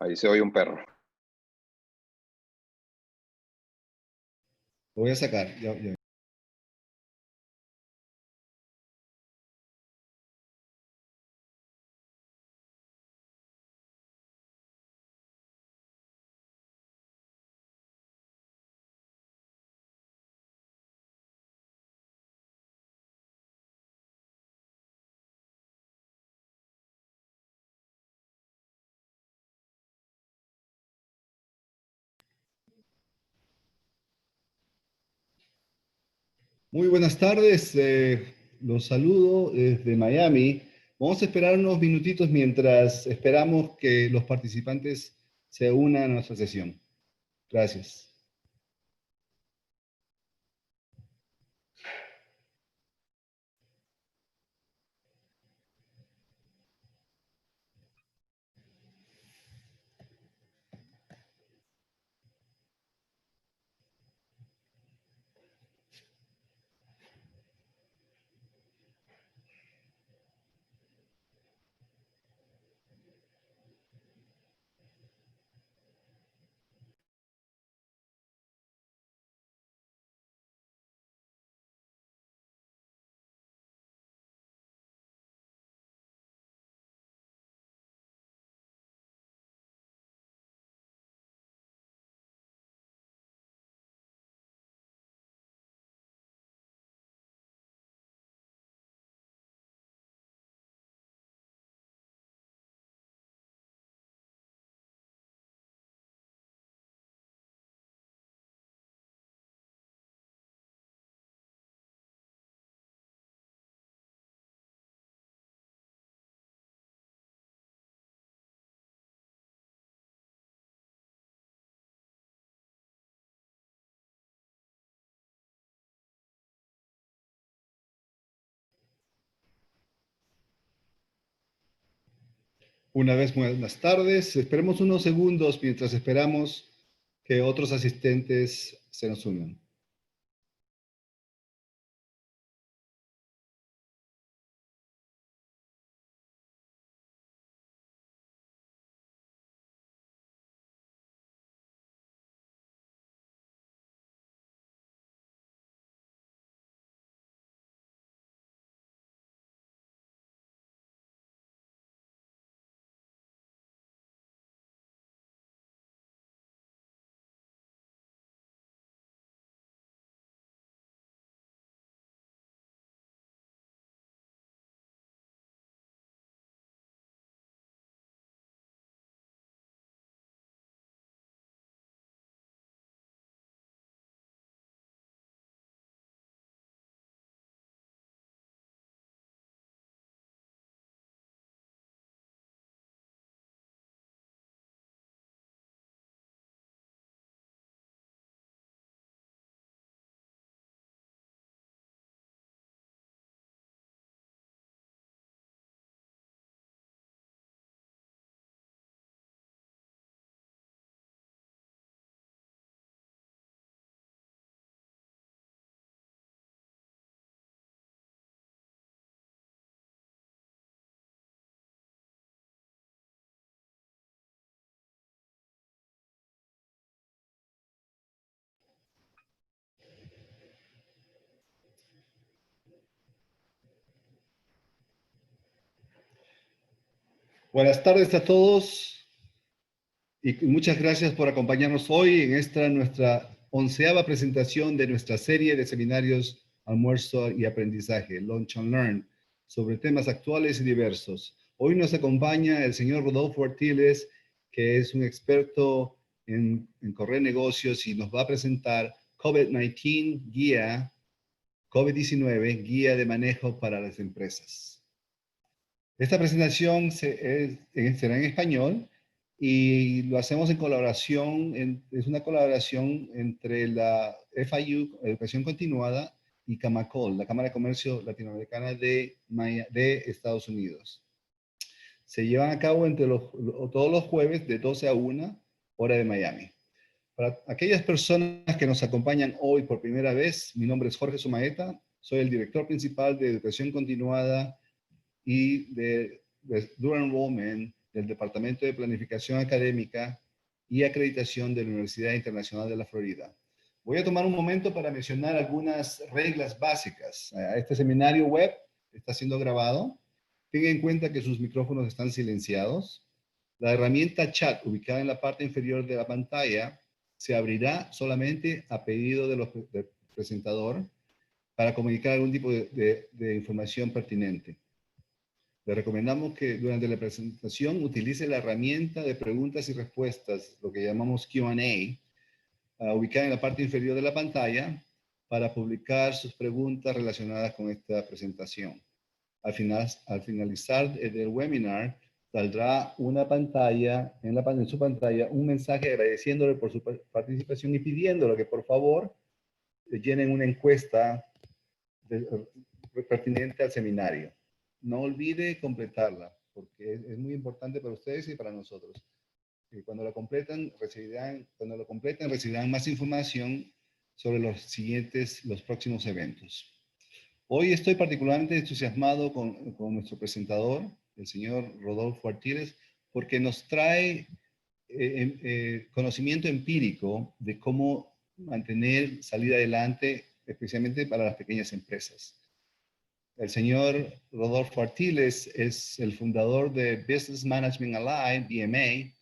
Ahí se oye un perro. Lo voy a sacar. Ya. Muy buenas tardes. Los saludo desde Miami. Vamos a esperar unos minutitos mientras esperamos que los participantes se unan a nuestra sesión. Gracias. Una vez buenas tardes. Esperemos unos segundos mientras esperamos que otros asistentes se nos unan. Buenas tardes a todos y muchas gracias por acompañarnos hoy en nuestra 11ª presentación de nuestra serie de seminarios Almuerzo y Aprendizaje, Lunch and Learn, sobre temas actuales y diversos. Hoy nos acompaña el señor Rodolfo Artiles, que es un experto en correr negocios y nos va a presentar COVID-19 Guía, COVID-19 Guía de Manejo para las Empresas. Esta presentación será en español y lo hacemos en colaboración, es una colaboración entre la FIU, Educación Continuada, y Camacol, la Cámara de Comercio Latinoamericana de Estados Unidos. Se llevan a cabo todos los jueves de 12 a 1, hora de Miami. Para aquellas personas que nos acompañan hoy por primera vez, mi nombre es Jorge Sumaeta, soy el director principal de Educación Continuada y de Dual Enrollment del Departamento de Planificación Académica y Acreditación de la Universidad Internacional de la Florida. Voy a tomar un momento para mencionar algunas reglas básicas. Este seminario web está siendo grabado. Tenga en cuenta que sus micrófonos están silenciados. La herramienta chat ubicada en la parte inferior de la pantalla se abrirá solamente a pedido del presentador para comunicar algún tipo de información pertinente. Le recomendamos que durante la presentación utilice la herramienta de preguntas y respuestas, lo que llamamos Q&A, ubicada en la parte inferior de la pantalla, para publicar sus preguntas relacionadas con esta presentación. Al finalizar el webinar, saldrá una pantalla, en su pantalla, un mensaje agradeciéndole por su participación y pidiéndole que por favor llenen una encuesta pertinente al seminario. No olvide completarla, porque es muy importante para ustedes y para nosotros. Cuando lo completen, recibirán más información sobre los próximos eventos. Hoy estoy particularmente entusiasmado con nuestro presentador, el señor Rodolfo Artiles, porque nos trae conocimiento empírico de cómo salir adelante, especialmente para las pequeñas empresas. El señor Rodolfo Artiles es el fundador de Business Management Alive, BMA.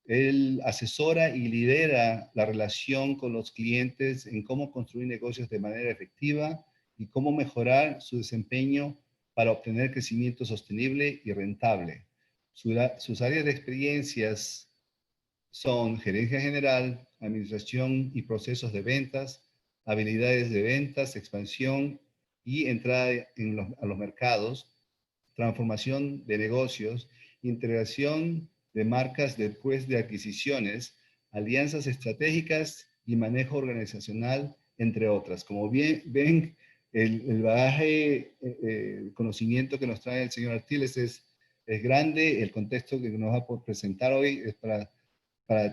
Él asesora y lidera la relación con los clientes en cómo construir negocios de manera efectiva y cómo mejorar su desempeño para obtener crecimiento sostenible y rentable. Sus áreas de experiencias son gerencia general, administración y procesos de ventas, habilidades de ventas, expansión y entrada a los mercados, transformación de negocios, integración de marcas después de adquisiciones, alianzas estratégicas y manejo organizacional, entre otras. Como bien ven, el bagaje, el conocimiento que nos trae el señor Artiles es grande. El contexto que nos va a presentar hoy es para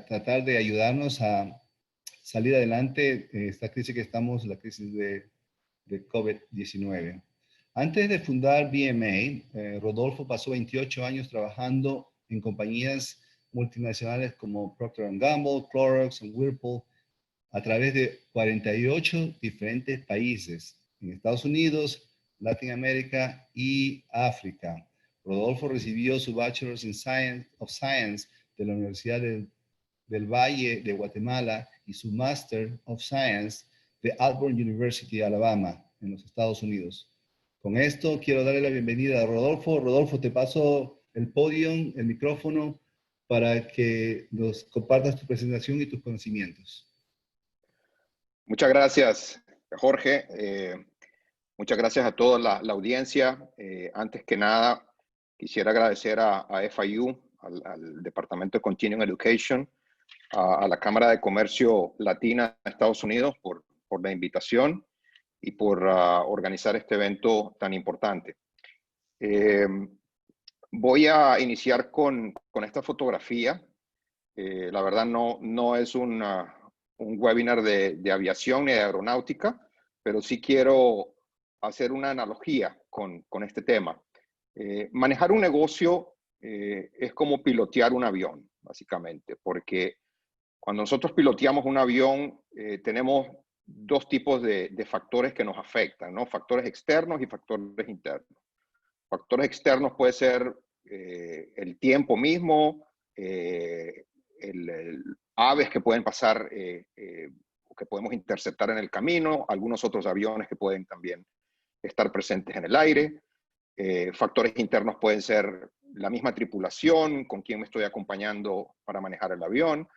tratar de ayudarnos a salir adelante en esta crisis que estamos, la crisis de COVID-19. Antes de fundar BMA, Rodolfo pasó 28 años trabajando en compañías multinacionales como Procter & Gamble, Clorox y Whirlpool a través de 48 diferentes países en Estados Unidos, Latinoamérica y África. Rodolfo recibió su Bachelor's in Science de la Universidad del Valle de Guatemala y su Master of Science de Auburn University, Alabama, en los Estados Unidos. Con esto quiero darle la bienvenida a Rodolfo. Rodolfo, te paso el podio, el micrófono, para que nos compartas tu presentación y tus conocimientos. Muchas gracias, Jorge. Muchas gracias a toda la audiencia. Antes que nada, quisiera agradecer a FIU, al Departamento de Continuing Education, a la Cámara de Comercio Latina de Estados Unidos por la invitación y por organizar este evento tan importante. Voy a iniciar con esta fotografía. La verdad no es un webinar de aviación ni de aeronáutica, pero sí quiero hacer una analogía con este tema. Manejar un negocio es como pilotear un avión, básicamente, porque cuando nosotros piloteamos un avión, tenemos dos tipos de factores que nos afectan, ¿no? Factores externos y factores internos. Factores externos puede ser el tiempo mismo, aves que pueden pasar o que podemos interceptar en el camino, algunos otros aviones que pueden también estar presentes en el aire. Factores internos pueden ser la misma tripulación, con quién me estoy acompañando para manejar el avión,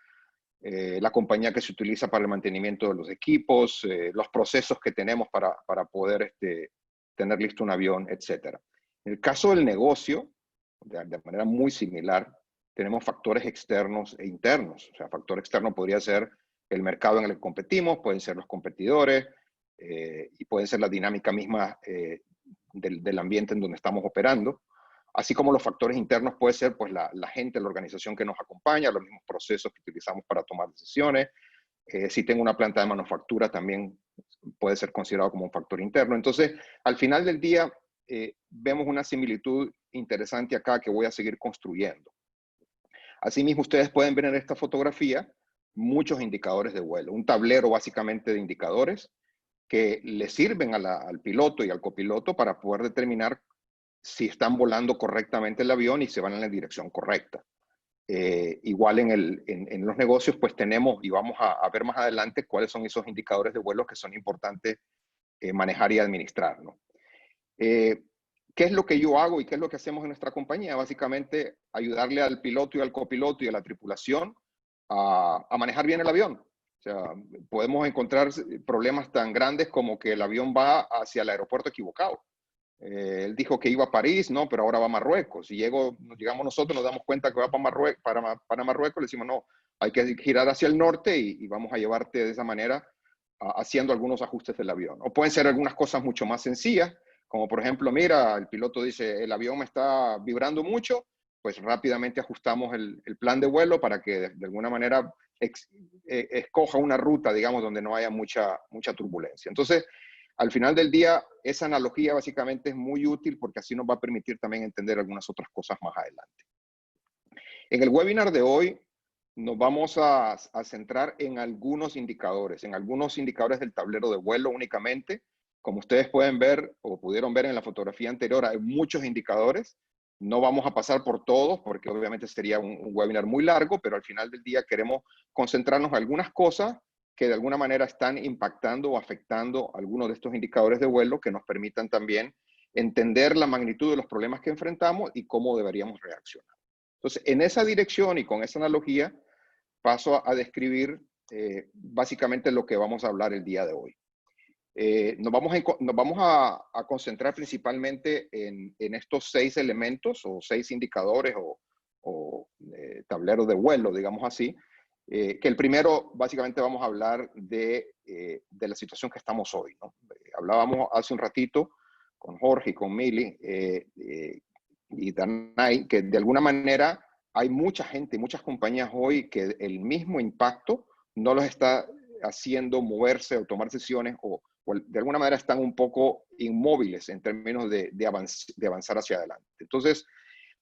la compañía que se utiliza para el mantenimiento de los equipos, los procesos que tenemos para poder tener listo un avión, etc. En el caso del negocio, de manera muy similar, tenemos factores externos e internos. O sea, factor externo podría ser el mercado en el que competimos, pueden ser los competidores y pueden ser la dinámica misma del ambiente en donde estamos operando. Así como los factores internos puede ser pues, la gente, la organización que nos acompaña, los mismos procesos que utilizamos para tomar decisiones. Si tengo una planta de manufactura, también puede ser considerado como un factor interno. Entonces, al final del día, vemos una similitud interesante acá que voy a seguir construyendo. Asimismo, ustedes pueden ver en esta fotografía muchos indicadores de vuelo, un tablero básicamente de indicadores que le sirven al piloto y al copiloto para poder determinar si están volando correctamente el avión y se van en la dirección correcta. Igual en los negocios, pues tenemos, y vamos a ver más adelante, cuáles son esos indicadores de vuelo que son importantes manejar y administrar, ¿no? ¿Qué es lo que yo hago y qué es lo que hacemos en nuestra compañía? Básicamente, ayudarle al piloto y al copiloto y a la tripulación a manejar bien el avión. O sea, podemos encontrar problemas tan grandes como que el avión va hacia el aeropuerto equivocado. Él dijo que iba a París, no, pero ahora va a Marruecos. Y llegamos nosotros, nos damos cuenta que va para Marruecos, le decimos, no, hay que girar hacia el norte y vamos a llevarte de esa manera, haciendo algunos ajustes del avión. O pueden ser algunas cosas mucho más sencillas, como por ejemplo, mira, el piloto dice, el avión me está vibrando mucho, pues rápidamente ajustamos el plan de vuelo para que de alguna manera escoja una ruta, digamos, donde no haya mucha turbulencia. Entonces, al final del día, esa analogía básicamente es muy útil porque así nos va a permitir también entender algunas otras cosas más adelante. En el webinar de hoy nos vamos a centrar en algunos indicadores del tablero de vuelo únicamente. Como ustedes pueden ver o pudieron ver en la fotografía anterior, hay muchos indicadores. No vamos a pasar por todos porque obviamente sería un webinar muy largo, pero al final del día queremos concentrarnos en algunas cosas que de alguna manera están impactando o afectando algunos de estos indicadores de vuelo que nos permitan también entender la magnitud de los problemas que enfrentamos y cómo deberíamos reaccionar. Entonces, en esa dirección y con esa analogía, paso a describir básicamente lo que vamos a hablar el día de hoy. Nos vamos a concentrar principalmente en estos 6 elementos o 6 indicadores o tableros de vuelo, digamos así, que el primero, básicamente vamos a hablar de la situación que estamos hoy, ¿no? Hablábamos hace un ratito con Jorge y con Mili y Danay, que de alguna manera hay mucha gente, muchas compañías hoy que el mismo impacto no los está haciendo moverse o tomar decisiones o de alguna manera están un poco inmóviles en términos de avanzar hacia adelante. Entonces,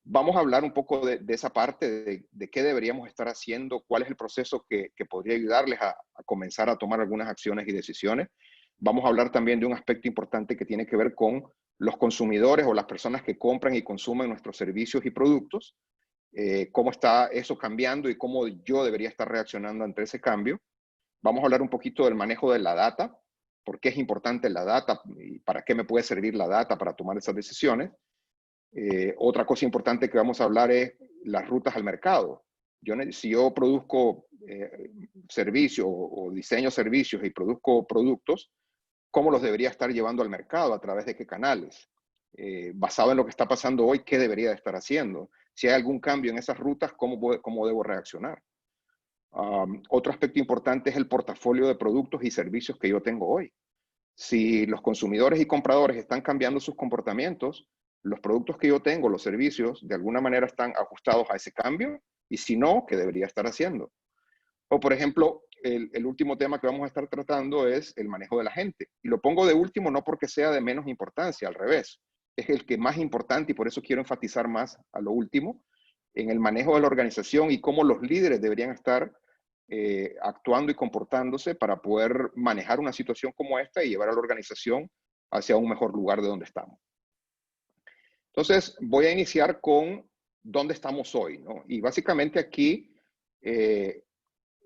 vamos a hablar un poco de esa parte, de qué deberíamos estar haciendo, cuál es el proceso que podría ayudarles a comenzar a tomar algunas acciones y decisiones. Vamos a hablar también de un aspecto importante que tiene que ver con los consumidores o las personas que compran y consumen nuestros servicios y productos, cómo está eso cambiando y cómo yo debería estar reaccionando ante ese cambio. Vamos a hablar un poquito del manejo de la data, por qué es importante la data y para qué me puede servir la data para tomar esas decisiones. Otra cosa importante que vamos a hablar es las rutas al mercado. Si yo produzco servicios o diseño servicios y produzco productos, ¿cómo los debería estar llevando al mercado? ¿A través de qué canales? Basado en lo que está pasando hoy, ¿qué debería de estar haciendo? Si hay algún cambio en esas rutas, ¿cómo debo reaccionar? Otro aspecto importante es el portafolio de productos y servicios que yo tengo hoy. Si los consumidores y compradores están cambiando sus comportamientos, los productos que yo tengo, los servicios, de alguna manera están ajustados a ese cambio, y si no, ¿qué debería estar haciendo? O, por ejemplo, el último tema que vamos a estar tratando es el manejo de la gente. Y lo pongo de último no porque sea de menos importancia, al revés. Es el que más importante y por eso quiero enfatizar más a lo último, en el manejo de la organización y cómo los líderes deberían estar actuando y comportándose para poder manejar una situación como esta y llevar a la organización hacia un mejor lugar de donde estamos. Entonces, voy a iniciar con dónde estamos hoy, ¿no? Y básicamente aquí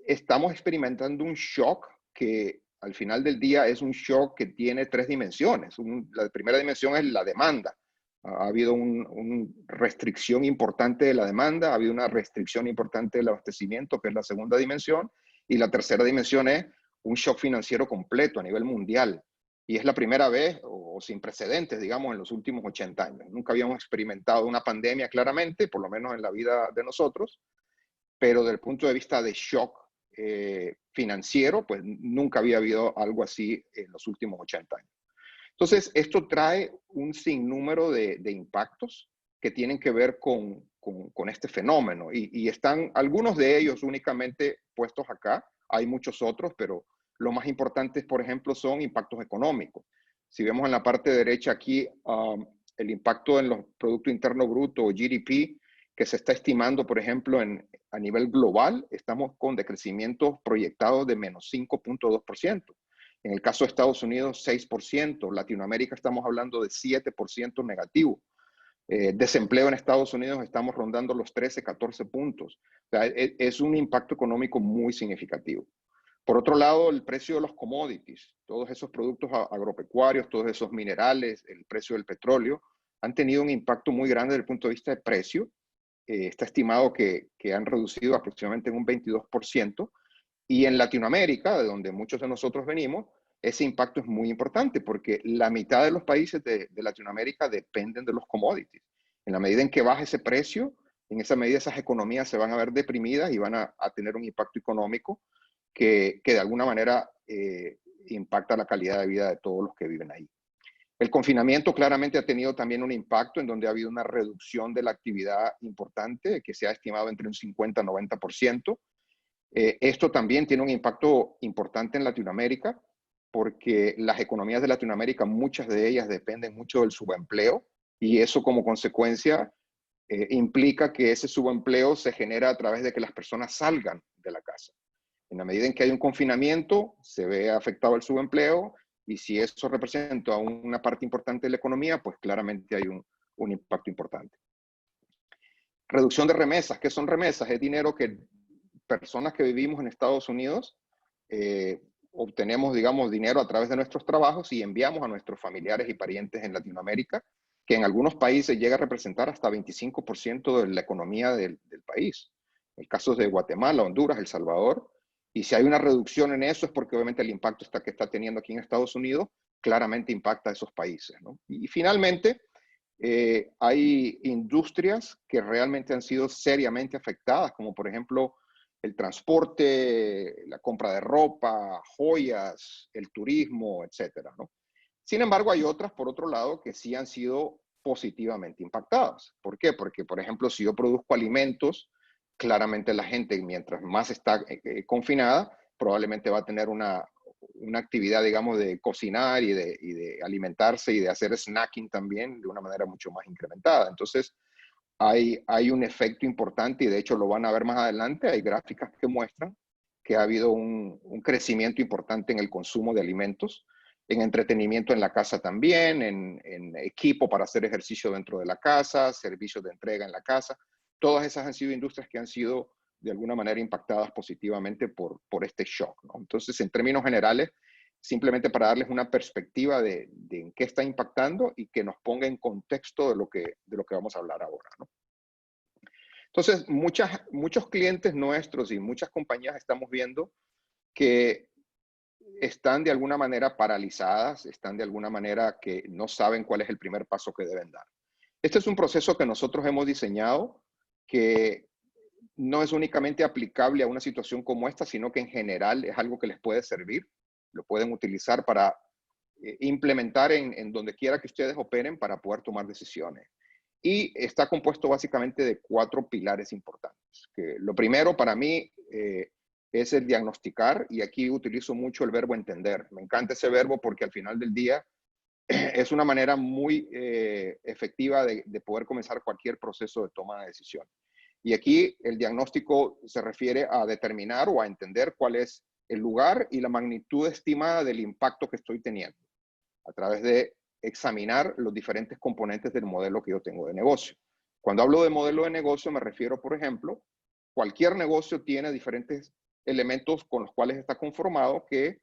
estamos experimentando un shock que al final del día es un shock que tiene 3 dimensiones. La primera dimensión es la demanda. Ha habido una restricción importante de la demanda, ha habido una restricción importante del abastecimiento, que es la segunda dimensión, y la tercera dimensión es un shock financiero completo a nivel mundial. Y es la primera vez, o sin precedentes, digamos, en los últimos 80 años. Nunca habíamos experimentado una pandemia claramente, por lo menos en la vida de nosotros, pero desde el punto de vista de shock financiero, pues nunca había habido algo así en los últimos 80 años. Entonces, esto trae un sinnúmero de impactos que tienen que ver con este fenómeno y están algunos de ellos únicamente puestos acá. Hay muchos otros, pero los más importantes, por ejemplo, son impactos económicos. Si vemos en la parte derecha aquí el impacto en los Producto Interno Bruto o GDP que se está estimando, por ejemplo, a nivel global, estamos con decrecimientos proyectados de menos 5.2%. En el caso de Estados Unidos, 6%. Latinoamérica estamos hablando de 7% negativo. Desempleo en Estados Unidos estamos rondando los 13, 14 puntos. O sea, es un impacto económico muy significativo. Por otro lado, el precio de los commodities, todos esos productos agropecuarios, todos esos minerales, el precio del petróleo, han tenido un impacto muy grande desde el punto de vista de precio. Está estimado que han reducido aproximadamente en un 22%. Y en Latinoamérica, de donde muchos de nosotros venimos, ese impacto es muy importante porque la mitad de los países de Latinoamérica dependen de los commodities. En la medida en que baje ese precio, en esa medida esas economías se van a ver deprimidas y van a tener un impacto económico que de alguna manera impacta la calidad de vida de todos los que viven ahí. El confinamiento claramente ha tenido también un impacto en donde ha habido una reducción de la actividad importante que se ha estimado entre un 50 y 90%. Esto también tiene un impacto importante en Latinoamérica porque las economías de Latinoamérica, muchas de ellas dependen mucho del subempleo y eso como consecuencia implica que ese subempleo se genera a través de que las personas salgan de la casa. En la medida en que hay un confinamiento, se ve afectado el subempleo y si eso representa una parte importante de la economía, pues claramente hay un impacto importante. Reducción de remesas. ¿Qué son remesas? Es dinero que personas que vivimos en Estados Unidos obtenemos, digamos, dinero a través de nuestros trabajos y enviamos a nuestros familiares y parientes en Latinoamérica, que en algunos países llega a representar hasta 25% de la economía del país. En casos de Guatemala, Honduras, El Salvador. Y si hay una reducción en eso es porque obviamente el impacto que está teniendo aquí en Estados Unidos claramente impacta a esos países, ¿no? Y finalmente, hay industrias que realmente han sido seriamente afectadas, como por ejemplo el transporte, la compra de ropa, joyas, el turismo, etcétera, ¿no? Sin embargo, hay otras, por otro lado, que sí han sido positivamente impactadas. ¿Por qué? Porque, por ejemplo, si yo produzco alimentos, claramente la gente, mientras más está confinada, probablemente va a tener una actividad, digamos, de cocinar y de alimentarse y de hacer snacking también de una manera mucho más incrementada. Entonces, hay un efecto importante y de hecho lo van a ver más adelante. Hay gráficas que muestran que ha habido un crecimiento importante en el consumo de alimentos, en entretenimiento en la casa también, en equipo para hacer ejercicio dentro de la casa, servicios de entrega en la casa. Todas esas han sido industrias que han sido de alguna manera impactadas positivamente por este shock, ¿no? Entonces, en términos generales, simplemente para darles una perspectiva de en qué está impactando y que nos ponga en contexto de lo que vamos a hablar ahora, ¿no? Entonces, muchos clientes nuestros y muchas compañías estamos viendo que están de alguna manera paralizadas, están de alguna manera que no saben cuál es el primer paso que deben dar. Este es un proceso que nosotros hemos diseñado que no es únicamente aplicable a una situación como esta, sino que en general es algo que les puede servir, lo pueden utilizar para implementar en donde quiera que ustedes operen para poder tomar decisiones. Y está compuesto básicamente de 4 pilares importantes. Que lo primero para mí es el diagnosticar, y aquí utilizo mucho el verbo entender. Me encanta ese verbo porque al final del día es una manera muy efectiva de poder comenzar cualquier proceso de toma de decisión. Y aquí el diagnóstico se refiere a determinar o a entender cuál es el lugar y la magnitud estimada del impacto que estoy teniendo a través de examinar los diferentes componentes del modelo que yo tengo de negocio. Cuando hablo de modelo de negocio me refiero, por ejemplo, cualquier negocio tiene diferentes elementos con los cuales está conformado que,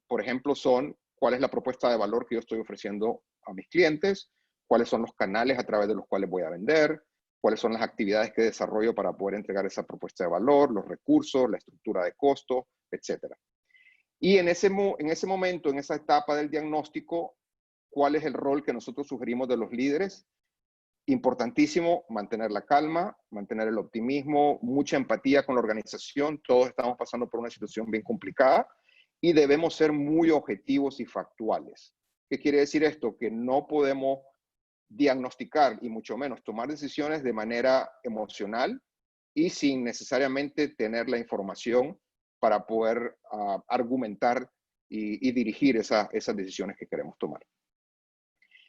por ejemplo, son cuál es la propuesta de valor que yo estoy ofreciendo a mis clientes, cuáles son los canales a través de los cuales voy a vender, cuáles son las actividades que desarrollo para poder entregar esa propuesta de valor, los recursos, la estructura de costo, etcétera. Y en ese momento, en esa etapa del diagnóstico, ¿cuál es el rol que nosotros sugerimos de los líderes? Importantísimo mantener la calma, mantener el optimismo, mucha empatía con la organización. Todos estamos pasando por una situación bien complicada y debemos ser muy objetivos y factuales. ¿Qué quiere decir esto? Que no podemos diagnosticar y mucho menos tomar decisiones de manera emocional y sin necesariamente tener la información para poder argumentar y dirigir esas decisiones que queremos tomar.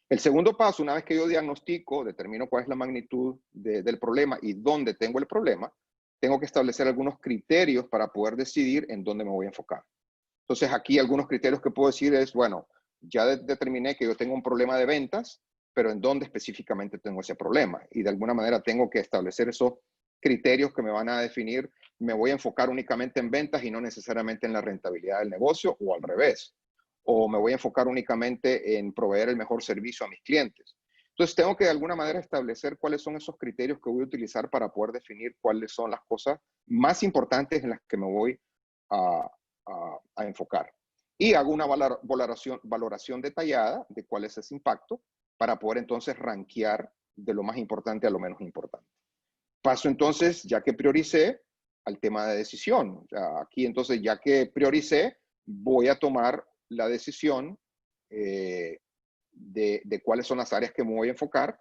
El segundo paso, una vez que yo diagnostico, determino cuál es la magnitud del problema y dónde tengo el problema, tengo que establecer algunos criterios para poder decidir en dónde me voy a enfocar. Entonces, aquí algunos criterios que puedo decir es, bueno, ya determiné que yo tengo un problema de ventas, pero en dónde específicamente tengo ese problema. Y de alguna manera tengo que establecer esos criterios que me van a definir, me voy a enfocar únicamente en ventas y no necesariamente en la rentabilidad del negocio, o al revés. O me voy a enfocar únicamente en proveer el mejor servicio a mis clientes. Entonces, tengo que de alguna manera establecer cuáles son esos criterios que voy a utilizar para poder definir cuáles son las cosas más importantes en las que me voy a, a enfocar. Y hago una valoración detallada de cuál es ese impacto para poder entonces rankear de lo más importante a lo menos importante. Paso entonces, ya que prioricé, al tema de decisión. O sea, aquí entonces, ya que prioricé, voy a tomar la decisión de cuáles son las áreas que me voy a enfocar.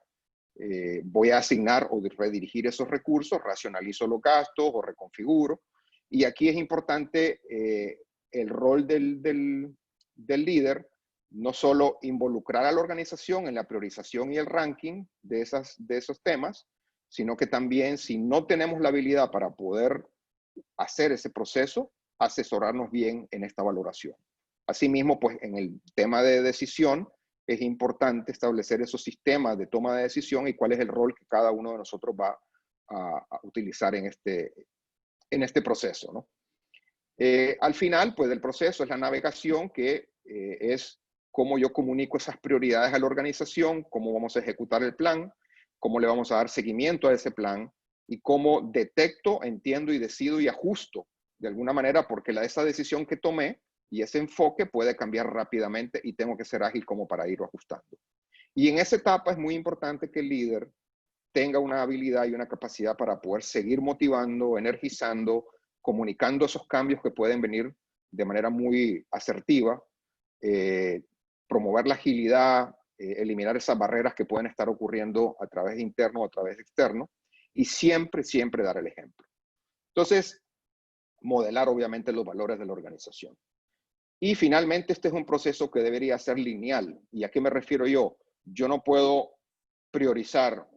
Voy a asignar o redirigir esos recursos, racionalizo los gastos o reconfiguro. Y aquí es importante el rol del líder, no solo involucrar a la organización en la priorización y el ranking de esos temas, sino que también, si no tenemos la habilidad para poder hacer ese proceso, asesorarnos bien en esta valoración. Asimismo, pues en el tema de decisión, es importante establecer esos sistemas de toma de decisión y cuál es el rol que cada uno de nosotros va a utilizar en este proceso, ¿no? Al final, pues del proceso es la navegación, que es cómo yo comunico esas prioridades a la organización, cómo vamos a ejecutar el plan, cómo le vamos a dar seguimiento a ese plan y cómo detecto, entiendo y decido y ajusto de alguna manera, porque esa decisión que tomé y ese enfoque puede cambiar rápidamente y tengo que ser ágil como para irlo ajustando. Y en esa etapa es muy importante que el líder tenga una habilidad y una capacidad para poder seguir motivando, energizando, comunicando esos cambios que pueden venir de manera muy asertiva, promover la agilidad, eliminar esas barreras que pueden estar ocurriendo a través de interno o a través de externo, y siempre, siempre dar el ejemplo. Entonces, modelar obviamente los valores de la organización. Y finalmente, este es un proceso que debería ser lineal. ¿Y a qué me refiero yo? Yo no puedo priorizar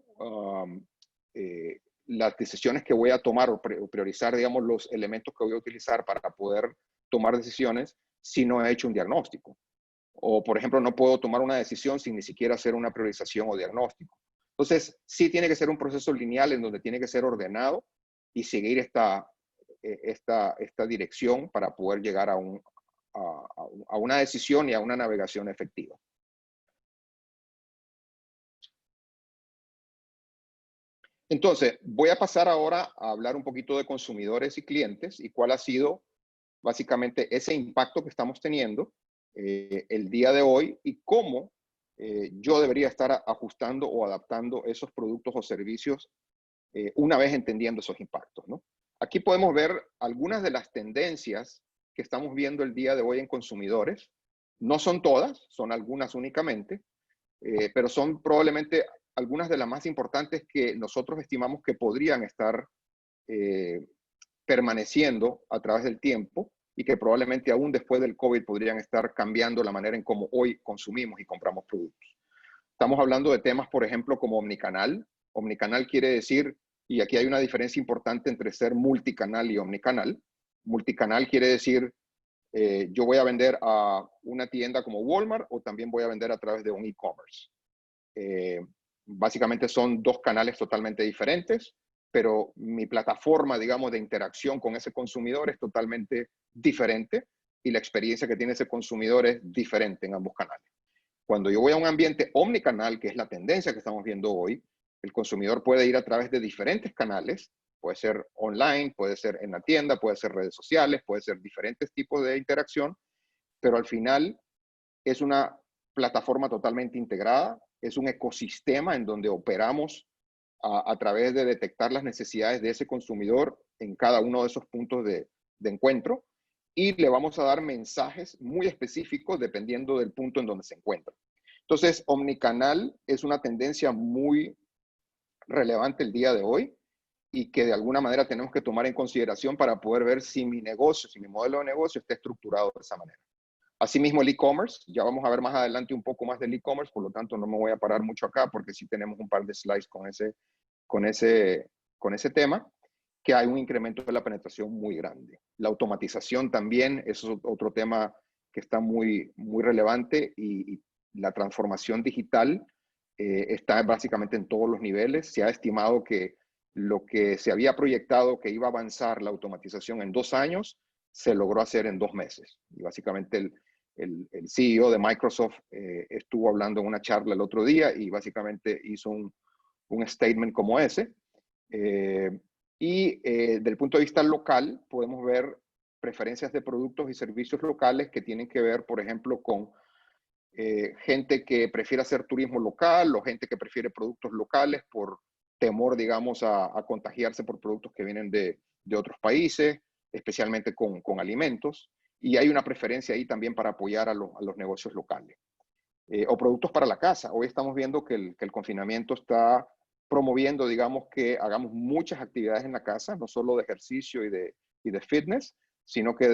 las decisiones que voy a tomar o priorizar, digamos, los elementos que voy a utilizar para poder tomar decisiones si no he hecho un diagnóstico. O, por ejemplo, no puedo tomar una decisión sin ni siquiera hacer una priorización o diagnóstico. Entonces, sí tiene que ser un proceso lineal en donde tiene que ser ordenado y seguir esta dirección para poder llegar a una decisión y a una navegación efectiva. Entonces, voy a pasar ahora a hablar un poquito de consumidores y clientes y cuál ha sido básicamente ese impacto que estamos teniendo el día de hoy y cómo yo debería estar ajustando o adaptando esos productos o servicios una vez entendiendo esos impactos, ¿no? Aquí podemos ver algunas de las tendencias que estamos viendo el día de hoy en consumidores. No son todas, son algunas únicamente, pero son probablemente algunas de las más importantes que nosotros estimamos que podrían estar permaneciendo a través del tiempo y que probablemente aún después del COVID podrían estar cambiando la manera en cómo hoy consumimos y compramos productos. Estamos hablando de temas, por ejemplo, como omnicanal. Omnicanal quiere decir, y aquí hay una diferencia importante entre ser multicanal y omnicanal. Multicanal quiere decir, yo voy a vender a una tienda como Walmart o también voy a vender a través de un e-commerce. Básicamente son dos canales totalmente diferentes, pero mi plataforma, digamos, de interacción con ese consumidor es totalmente diferente y la experiencia que tiene ese consumidor es diferente en ambos canales. Cuando yo voy a un ambiente omnicanal, que es la tendencia que estamos viendo hoy, el consumidor puede ir a través de diferentes canales, puede ser online, puede ser en la tienda, puede ser redes sociales, puede ser diferentes tipos de interacción, pero al final es una plataforma totalmente integrada, es un ecosistema en donde operamos a través de detectar las necesidades de ese consumidor en cada uno de esos puntos de encuentro y le vamos a dar mensajes muy específicos dependiendo del punto en donde se encuentra. Entonces, omnicanal es una tendencia muy relevante el día de hoy y que de alguna manera tenemos que tomar en consideración para poder ver si mi negocio, si mi modelo de negocio está estructurado de esa manera. Asimismo, el e-commerce, ya vamos a ver más adelante un poco más del e-commerce, por lo tanto no me voy a parar mucho acá porque sí tenemos un par de slides con ese tema, que hay un incremento de la penetración muy grande. La automatización también es otro tema que está muy relevante y la transformación digital está básicamente en todos los niveles. Se ha estimado que lo que se había proyectado que iba a avanzar la automatización en 2 años, se logró hacer en 2 meses. Y básicamente el CEO de Microsoft estuvo hablando en una charla el otro día y básicamente hizo un statement como ese. Del punto de vista local, podemos ver preferencias de productos y servicios locales que tienen que ver, por ejemplo, con gente que prefiere hacer turismo local o gente que prefiere productos locales por temor, digamos, a contagiarse por productos que vienen de otros países, especialmente con alimentos. Y hay una preferencia ahí también para apoyar a los negocios locales. O productos para la casa. Hoy estamos viendo que el confinamiento está promoviendo, digamos, que hagamos muchas actividades en la casa, no solo de ejercicio y de fitness, sino que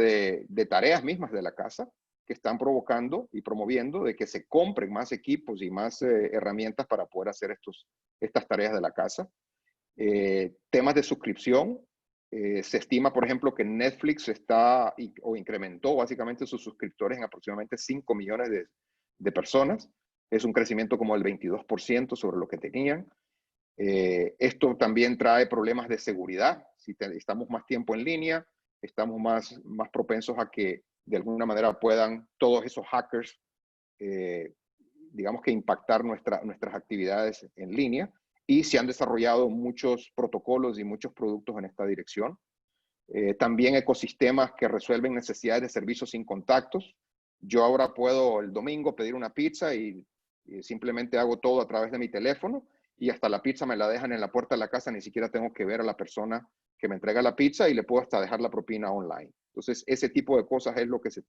de tareas mismas de la casa, que están provocando y promoviendo de que se compren más equipos y más herramientas para poder hacer estas tareas de la casa. Temas de suscripción. Se estima, por ejemplo, que Netflix incrementó básicamente sus suscriptores en aproximadamente 5 millones de personas. Es un crecimiento como del 22% sobre lo que tenían. Esto también trae problemas de seguridad. Si estamos más tiempo en línea, estamos más propensos a que de alguna manera puedan todos esos hackers, digamos que impactar nuestras actividades en línea. Y se han desarrollado muchos protocolos y muchos productos en esta dirección. También ecosistemas que resuelven necesidades de servicios sin contactos. Yo ahora puedo el domingo pedir una pizza y simplemente hago todo a través de mi teléfono y hasta la pizza me la dejan en la puerta de la casa, ni siquiera tengo que ver a la persona que me entrega la pizza y le puedo hasta dejar la propina online. Entonces, ese tipo de cosas es lo que se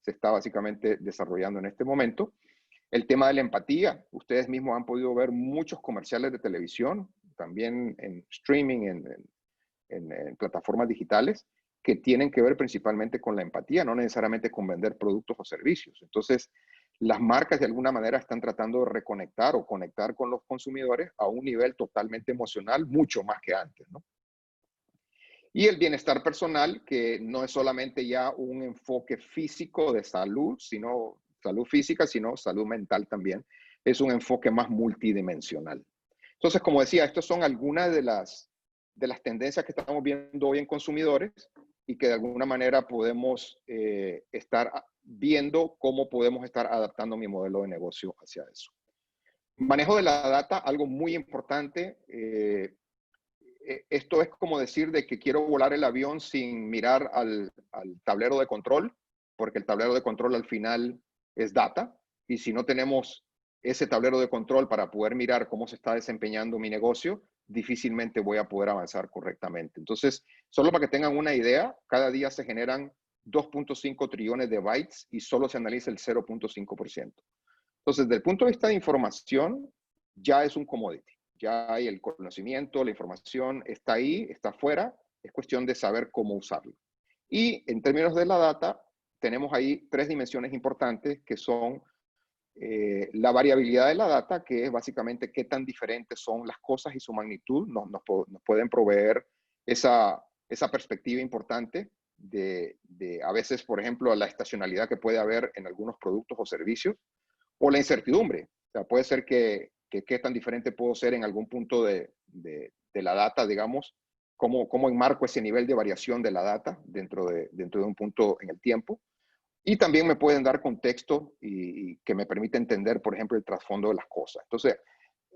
está básicamente desarrollando en este momento. El tema de la empatía, ustedes mismos han podido ver muchos comerciales de televisión, también en streaming, en plataformas digitales, que tienen que ver principalmente con la empatía, no necesariamente con vender productos o servicios. Entonces, las marcas de alguna manera están tratando de reconectar o conectar con los consumidores a un nivel totalmente emocional, mucho más que antes, ¿no? Y el bienestar personal, que no es solamente ya un enfoque físico de salud, sino salud física, sino salud mental también. Es un enfoque más multidimensional. Entonces, como decía, estas son algunas de las tendencias que estamos viendo hoy en consumidores y que de alguna manera podemos estar viendo cómo podemos estar adaptando mi modelo de negocio hacia eso. Manejo de la data, algo muy importante. Esto es como decir de que quiero volar el avión sin mirar al tablero de control, porque el tablero de control al final es data, y si no tenemos ese tablero de control para poder mirar cómo se está desempeñando mi negocio, difícilmente voy a poder avanzar correctamente. Entonces, solo para que tengan una idea, cada día se generan 2.5 trillones de bytes y solo se analiza el 0.5%. Entonces, desde el punto de vista de información, ya es un commodity. Ya hay el conocimiento, la información está ahí, está afuera, es cuestión de saber cómo usarlo. Y en términos de la data, tenemos ahí 3 dimensiones importantes que son la variabilidad de la data, que es básicamente qué tan diferentes son las cosas y su magnitud, nos pueden proveer esa perspectiva importante de a veces, por ejemplo, la estacionalidad que puede haber en algunos productos o servicios, o la incertidumbre. O sea, puede ser que qué tan diferente puedo ser en algún punto de la data, digamos, cómo enmarco ese nivel de variación de la data dentro de un punto en el tiempo. Y también me pueden dar contexto y que me permite entender, por ejemplo, el trasfondo de las cosas. Entonces,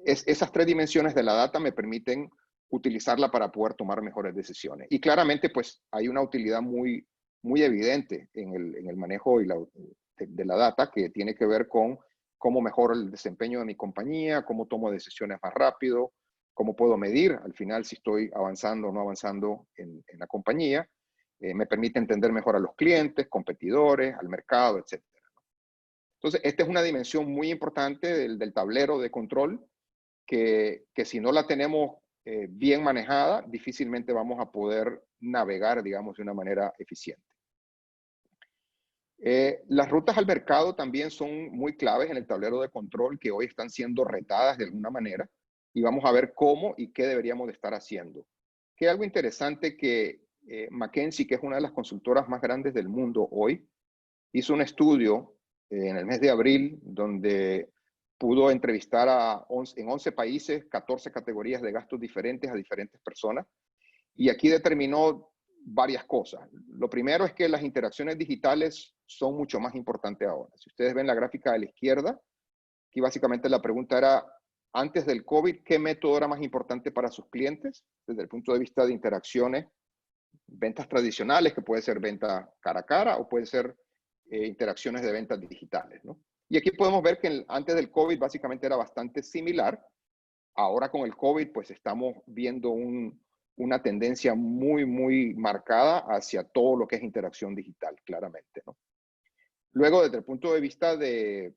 esas 3 dimensiones de la data me permiten utilizarla para poder tomar mejores decisiones. Y claramente, pues, hay una utilidad muy evidente en el manejo de la data que tiene que ver con cómo mejoro el desempeño de mi compañía, cómo tomo decisiones más rápido, cómo puedo medir al final si estoy avanzando o no avanzando en la compañía. Me permite entender mejor a los clientes, competidores, al mercado, etc. Entonces, esta es una dimensión muy importante del tablero de control que si no la tenemos bien manejada, difícilmente vamos a poder navegar, digamos, de una manera eficiente. Las rutas al mercado también son muy claves en el tablero de control que hoy están siendo retadas de alguna manera y vamos a ver cómo y qué deberíamos de estar haciendo. Que algo interesante que McKinsey, que es una de las consultoras más grandes del mundo hoy, hizo un estudio en el mes de abril donde pudo entrevistar en 11 países, 14 categorías de gastos diferentes a diferentes personas y aquí determinó varias cosas. Lo primero es que las interacciones digitales son mucho más importantes ahora. Si ustedes ven la gráfica de la izquierda, aquí básicamente la pregunta era, antes del COVID, ¿qué método era más importante para sus clientes? Desde el punto de vista de interacciones, ventas tradicionales, que puede ser venta cara a cara o puede ser interacciones de ventas digitales, ¿no? Y aquí podemos ver que antes del COVID básicamente era bastante similar. Ahora con el COVID, pues estamos viendo una tendencia muy, muy marcada hacia todo lo que es interacción digital, claramente, ¿no? Luego, desde el punto de vista de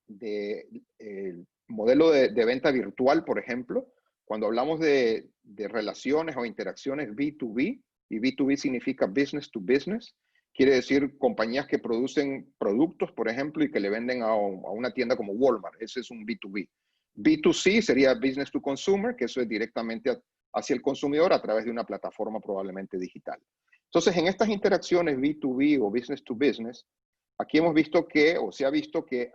el modelo de venta virtual, por ejemplo, cuando hablamos de relaciones o interacciones B2B, y B2B significa business to business, quiere decir compañías que producen productos, por ejemplo, y que le venden a una tienda como Walmart. Ese es un B2B. B2C sería business to consumer, que eso es directamente hacia el consumidor a través de una plataforma probablemente digital. Entonces, en estas interacciones B2B o business to business, aquí hemos visto que, o se ha visto que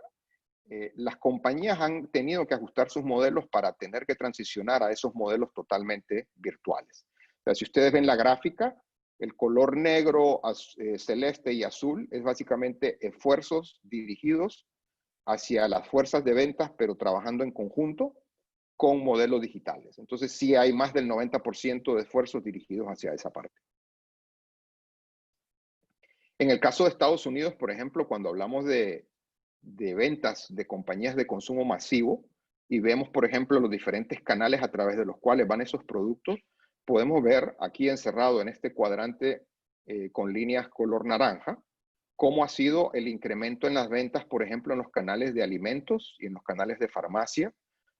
las compañías han tenido que ajustar sus modelos para tener que transicionar a esos modelos totalmente virtuales. O sea, si ustedes ven la gráfica, el color negro, celeste y azul es básicamente esfuerzos dirigidos hacia las fuerzas de ventas, pero trabajando en conjunto con modelos digitales. Entonces, sí hay más del 90% de esfuerzos dirigidos hacia esa parte. En el caso de Estados Unidos, por ejemplo, cuando hablamos de ventas de compañías de consumo masivo y vemos, por ejemplo, los diferentes canales a través de los cuales van esos productos, podemos ver aquí encerrado en este cuadrante con líneas color naranja, cómo ha sido el incremento en las ventas, por ejemplo, en los canales de alimentos y en los canales de farmacia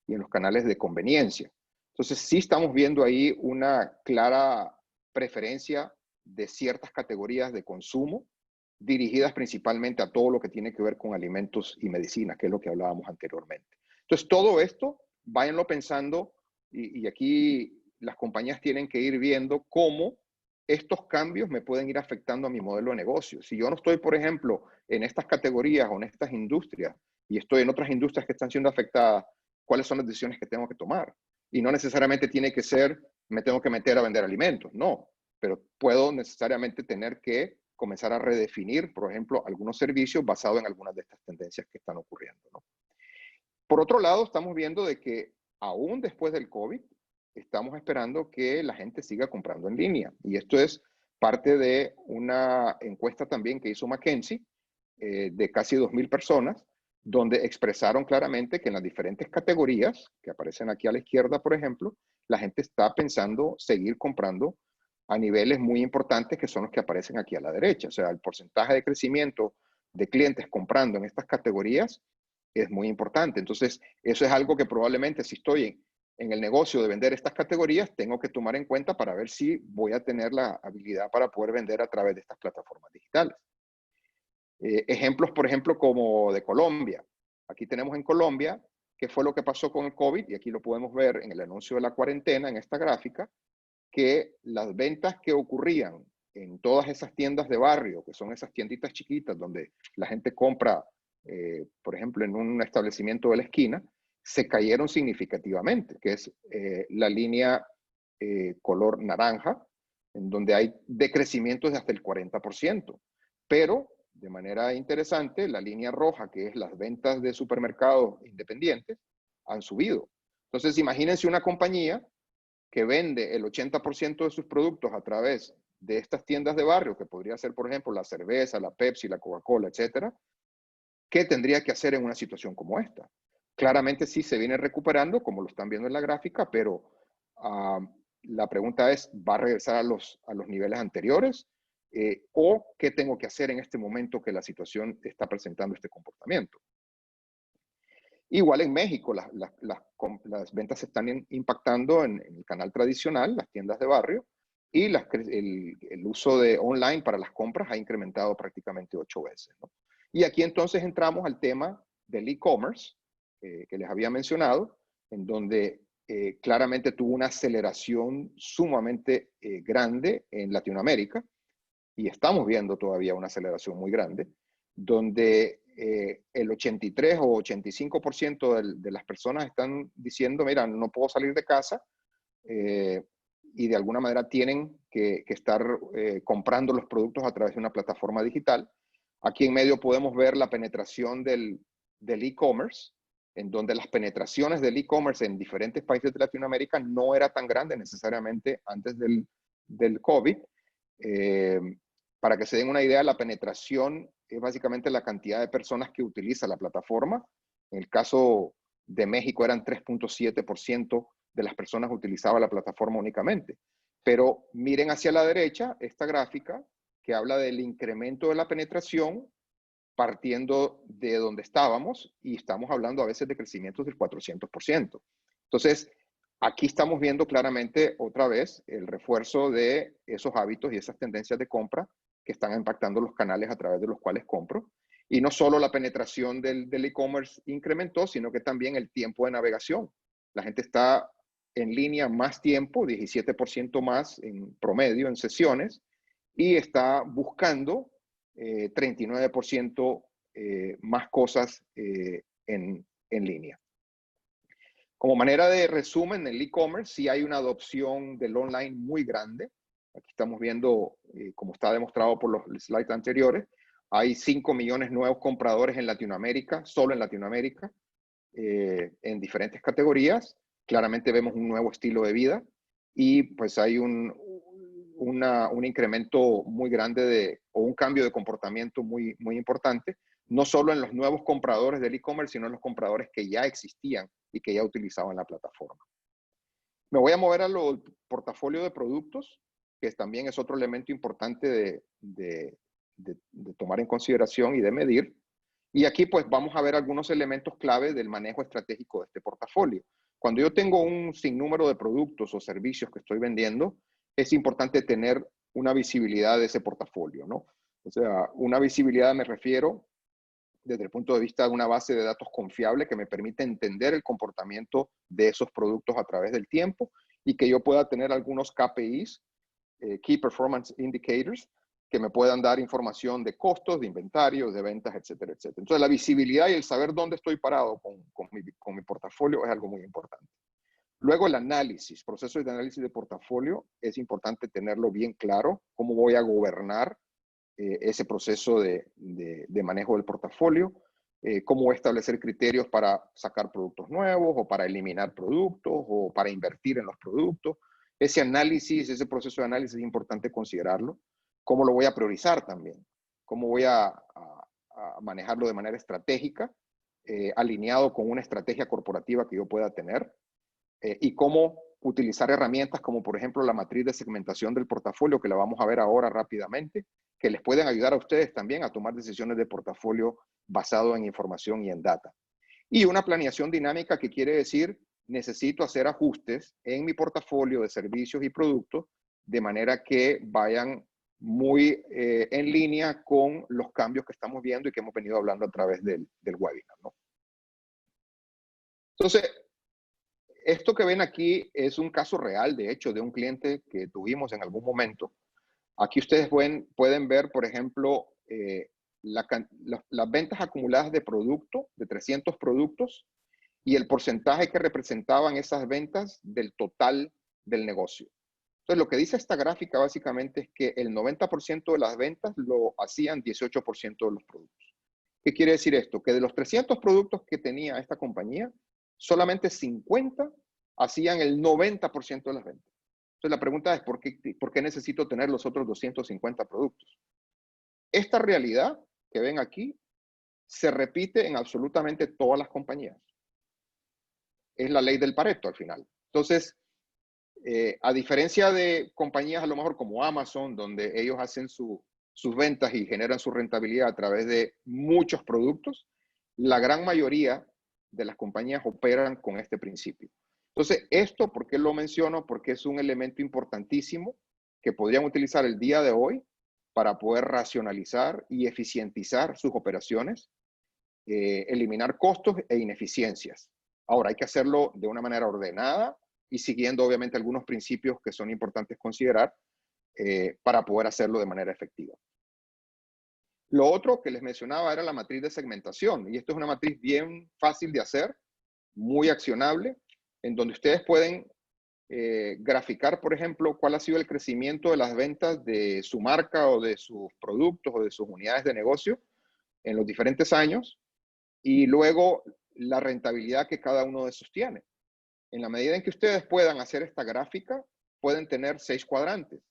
y en los canales de conveniencia. Entonces, sí estamos viendo ahí una clara preferencia de ciertas categorías de consumo dirigidas principalmente a todo lo que tiene que ver con alimentos y medicinas, que es lo que hablábamos anteriormente. Entonces, todo esto, váyanlo pensando y aquí las compañías tienen que ir viendo cómo estos cambios me pueden ir afectando a mi modelo de negocio. Si yo no estoy, por ejemplo, en estas categorías o en estas industrias y estoy en otras industrias que están siendo afectadas, ¿cuáles son las decisiones que tengo que tomar? Y no necesariamente tiene que ser, me tengo que meter a vender alimentos, no, pero puedo necesariamente tener que comenzar a redefinir, por ejemplo, algunos servicios basados en algunas de estas tendencias que están ocurriendo, ¿no? Por otro lado, estamos viendo de que aún después del COVID, estamos esperando que la gente siga comprando en línea. Y esto es parte de una encuesta también que hizo McKinsey de casi 2,000 personas, donde expresaron claramente que en las diferentes categorías que aparecen aquí a la izquierda, por ejemplo, la gente está pensando seguir comprando a niveles muy importantes que son los que aparecen aquí a la derecha. O sea, el porcentaje de crecimiento de clientes comprando en estas categorías es muy importante. Entonces, eso es algo que probablemente si estoy en el negocio de vender estas categorías, tengo que tomar en cuenta para ver si voy a tener la habilidad para poder vender a través de estas plataformas digitales. Ejemplos, por ejemplo, como de Colombia. Aquí tenemos en Colombia qué fue lo que pasó con el COVID, y aquí lo podemos ver en el anuncio de la cuarentena, en esta gráfica, que las ventas que ocurrían en todas esas tiendas de barrio, que son esas tienditas chiquitas donde la gente compra, por ejemplo, en un establecimiento de la esquina, se cayeron significativamente, que es la línea color naranja, en donde hay decrecimientos de hasta el 40%. Pero, de manera interesante, la línea roja, que es las ventas de supermercados independientes, han subido. Entonces, imagínense una compañía que vende el 80% de sus productos a través de estas tiendas de barrio, que podría ser, por ejemplo, la cerveza, la Pepsi, la Coca-Cola, etcétera, ¿qué tendría que hacer en una situación como esta? Claramente sí se viene recuperando, como lo están viendo en la gráfica, pero la pregunta es, ¿va a regresar a los niveles anteriores? ¿O qué tengo que hacer en este momento que la situación está presentando este comportamiento? Igual en México, las ventas se están impactando en el canal tradicional, las tiendas de barrio, y el uso de online para las compras ha incrementado prácticamente 8 veces, ¿no? Y aquí entonces entramos al tema del e-commerce, que les había mencionado, en donde claramente tuvo una aceleración sumamente grande en Latinoamérica, y estamos viendo todavía una aceleración muy grande, donde el 83 o 85% de las personas están diciendo, mira, no puedo salir de casa, y de alguna manera tienen que estar comprando los productos a través de una plataforma digital. Aquí en medio podemos ver la penetración del e-commerce, en donde las penetraciones del e-commerce en diferentes países de Latinoamérica no era tan grande necesariamente antes del COVID. Para que se den una idea, la penetración es básicamente la cantidad de personas que utilizan la plataforma. En el caso de México eran 3.7% de las personas utilizaban la plataforma únicamente. Pero miren hacia la derecha esta gráfica que habla del incremento de la penetración partiendo de donde estábamos, y estamos hablando a veces de crecimientos del 400%. Entonces, aquí estamos viendo claramente otra vez el refuerzo de esos hábitos y esas tendencias de compra que están impactando los canales a través de los cuales compro. Y no solo la penetración del e-commerce incrementó, sino que también el tiempo de navegación. La gente está en línea más tiempo, 17% más en promedio en sesiones, y está buscando 39% más cosas en línea. Como manera de resumen, en el e-commerce sí hay una adopción del online muy grande. Aquí estamos viendo, como está demostrado por los slides anteriores, hay 5 millones nuevos compradores en Latinoamérica, solo en Latinoamérica, en diferentes categorías. Claramente vemos un nuevo estilo de vida y pues hay un incremento muy grande o un cambio de comportamiento muy, muy importante, no solo en los nuevos compradores del e-commerce, sino en los compradores que ya existían y que ya utilizaban la plataforma. Me voy a mover al portafolio de productos, que también es otro elemento importante de tomar en consideración y de medir. Y aquí pues vamos a ver algunos elementos clave del manejo estratégico de este portafolio. Cuando yo tengo un sinnúmero de productos o servicios que estoy vendiendo, es importante tener una visibilidad de ese portafolio, ¿no? O sea, una visibilidad me refiero desde el punto de vista de una base de datos confiable que me permite entender el comportamiento de esos productos a través del tiempo y que yo pueda tener algunos KPIs, Key Performance Indicators, que me puedan dar información de costos, de inventarios, de ventas, etcétera, etcétera. Entonces, la visibilidad y el saber dónde estoy parado con mi portafolio es algo muy importante. Luego, el análisis, proceso de análisis de portafolio, es importante tenerlo bien claro, cómo voy a gobernar ese proceso de manejo del portafolio, cómo voy a establecer criterios para sacar productos nuevos o para eliminar productos o para invertir en los productos. Ese análisis, ese proceso de análisis es importante considerarlo. ¿Cómo lo voy a priorizar también? ¿Cómo voy a manejarlo de manera estratégica, alineado con una estrategia corporativa que yo pueda tener? Y cómo utilizar herramientas como por ejemplo la matriz de segmentación del portafolio, que la vamos a ver ahora rápidamente, que les pueden ayudar a ustedes también a tomar decisiones de portafolio basado en información y en data. Y una planeación dinámica, que quiere decir necesito hacer ajustes en mi portafolio de servicios y productos de manera que vayan muy en línea con los cambios que estamos viendo y que hemos venido hablando a través del webinar, ¿no? Entonces, esto que ven aquí es un caso real, de hecho, de un cliente que tuvimos en algún momento. Aquí ustedes pueden ver, por ejemplo, las ventas acumuladas de producto, de 300 productos, y el porcentaje que representaban esas ventas del total del negocio. Entonces, lo que dice esta gráfica básicamente es que el 90% de las ventas lo hacían 18% de los productos. ¿Qué quiere decir esto? Que de los 300 productos que tenía esta compañía, solamente 50 hacían el 90% de las ventas. Entonces, la pregunta es, ¿por qué necesito tener los otros 250 productos? Esta realidad que ven aquí se repite en absolutamente todas las compañías. Es la ley del Pareto al final. Entonces, a diferencia de compañías a lo mejor como Amazon, donde ellos hacen sus ventas y generan su rentabilidad a través de muchos productos, la gran mayoría de las compañías operan con este principio. Entonces, ¿esto por qué lo menciono? Porque es un elemento importantísimo que podrían utilizar el día de hoy para poder racionalizar y eficientizar sus operaciones, eliminar costos e ineficiencias. Ahora, hay que hacerlo de una manera ordenada y siguiendo obviamente algunos principios que son importantes considerar para poder hacerlo de manera efectiva. Lo otro que les mencionaba era la matriz de segmentación, y esto es una matriz bien fácil de hacer, muy accionable, en donde ustedes pueden graficar, por ejemplo, cuál ha sido el crecimiento de las ventas de su marca o de sus productos o de sus unidades de negocio en los diferentes años, y luego la rentabilidad que cada uno de esos tiene. En la medida en que ustedes puedan hacer esta gráfica, pueden tener 6 cuadrantes.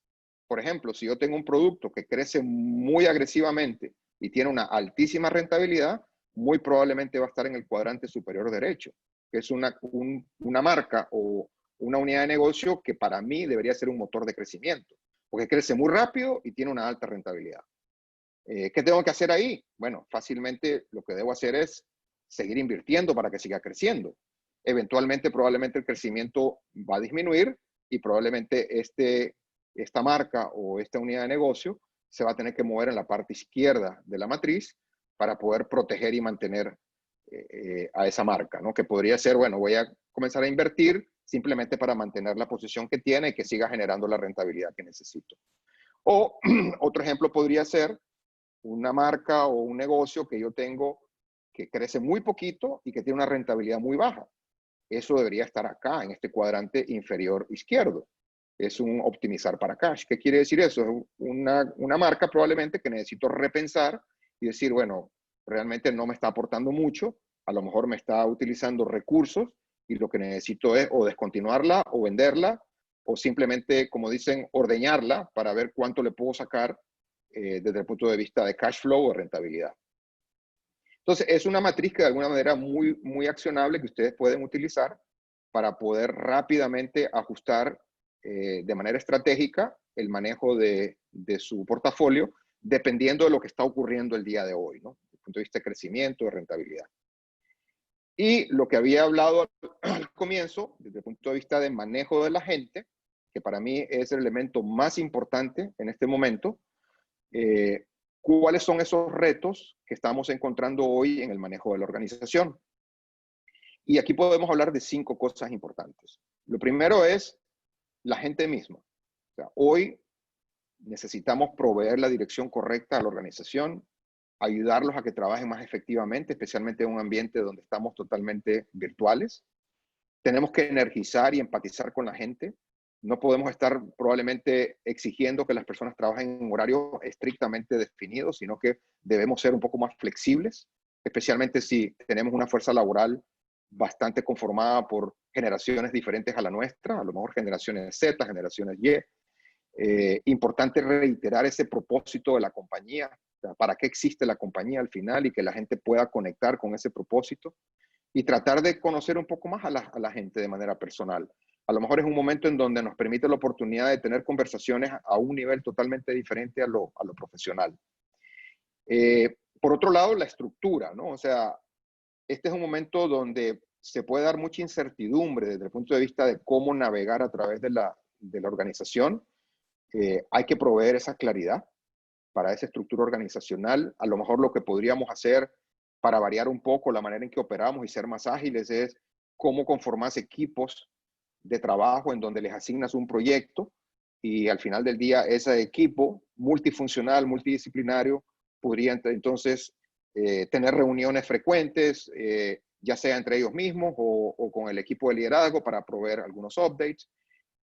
Por ejemplo, si yo tengo un producto que crece muy agresivamente y tiene una altísima rentabilidad, muy probablemente va a estar en el cuadrante superior derecho, que es una marca o una unidad de negocio que para mí debería ser un motor de crecimiento, porque crece muy rápido y tiene una alta rentabilidad. ¿Qué tengo que hacer ahí? Bueno, fácilmente lo que debo hacer es seguir invirtiendo para que siga creciendo. Eventualmente, probablemente el crecimiento va a disminuir y probablemente esta marca o esta unidad de negocio se va a tener que mover en la parte izquierda de la matriz para poder proteger y mantener a esa marca, ¿no? Que podría ser, bueno, voy a comenzar a invertir simplemente para mantener la posición que tiene y que siga generando la rentabilidad que necesito. O otro ejemplo podría ser una marca o un negocio que yo tengo que crece muy poquito y que tiene una rentabilidad muy baja. Eso debería estar acá, en este cuadrante inferior izquierdo. Es un optimizar para cash. ¿Qué quiere decir eso? Es una marca probablemente que necesito repensar y decir, bueno, realmente no me está aportando mucho, a lo mejor me está utilizando recursos y lo que necesito es o descontinuarla o venderla o simplemente, como dicen, ordeñarla para ver cuánto le puedo sacar desde el punto de vista de cash flow o rentabilidad. Entonces, es una matriz que de alguna manera muy accionable que ustedes pueden utilizar para poder rápidamente ajustar de manera estratégica el manejo de su portafolio, dependiendo de lo que está ocurriendo el día de hoy, ¿no? Desde el punto de vista de crecimiento, de rentabilidad. Y lo que había hablado al comienzo, desde el punto de vista de manejo de la gente, que para mí es el elemento más importante en este momento, ¿cuáles son esos retos que estamos encontrando hoy en el manejo de la organización? Y aquí podemos hablar de 5 cosas importantes. Lo primero es la gente misma. O sea, hoy necesitamos proveer la dirección correcta a la organización, ayudarlos a que trabajen más efectivamente, especialmente en un ambiente donde estamos totalmente virtuales. Tenemos que energizar y empatizar con la gente. No podemos estar probablemente exigiendo que las personas trabajen en horarios estrictamente definidos, sino que debemos ser un poco más flexibles, especialmente si tenemos una fuerza laboral bastante conformada por generaciones diferentes a la nuestra, a lo mejor generaciones Z, generaciones Y. Importante reiterar ese propósito de la compañía, o sea, para qué existe la compañía al final y que la gente pueda conectar con ese propósito y tratar de conocer un poco más a la gente de manera personal. A lo mejor es un momento en donde nos permite la oportunidad de tener conversaciones a un nivel totalmente diferente a lo profesional. Por otro lado, la estructura, ¿no? O sea, este es un momento donde se puede dar mucha incertidumbre desde el punto de vista de cómo navegar a través de la organización. Hay que proveer esa claridad para esa estructura organizacional. A lo mejor lo que podríamos hacer para variar un poco la manera en que operamos y ser más ágiles es cómo conformas equipos de trabajo en donde les asignas un proyecto y al final del día ese equipo multifuncional, multidisciplinario, podría entonces tener reuniones frecuentes, ya sea entre ellos mismos o con el equipo de liderazgo para proveer algunos updates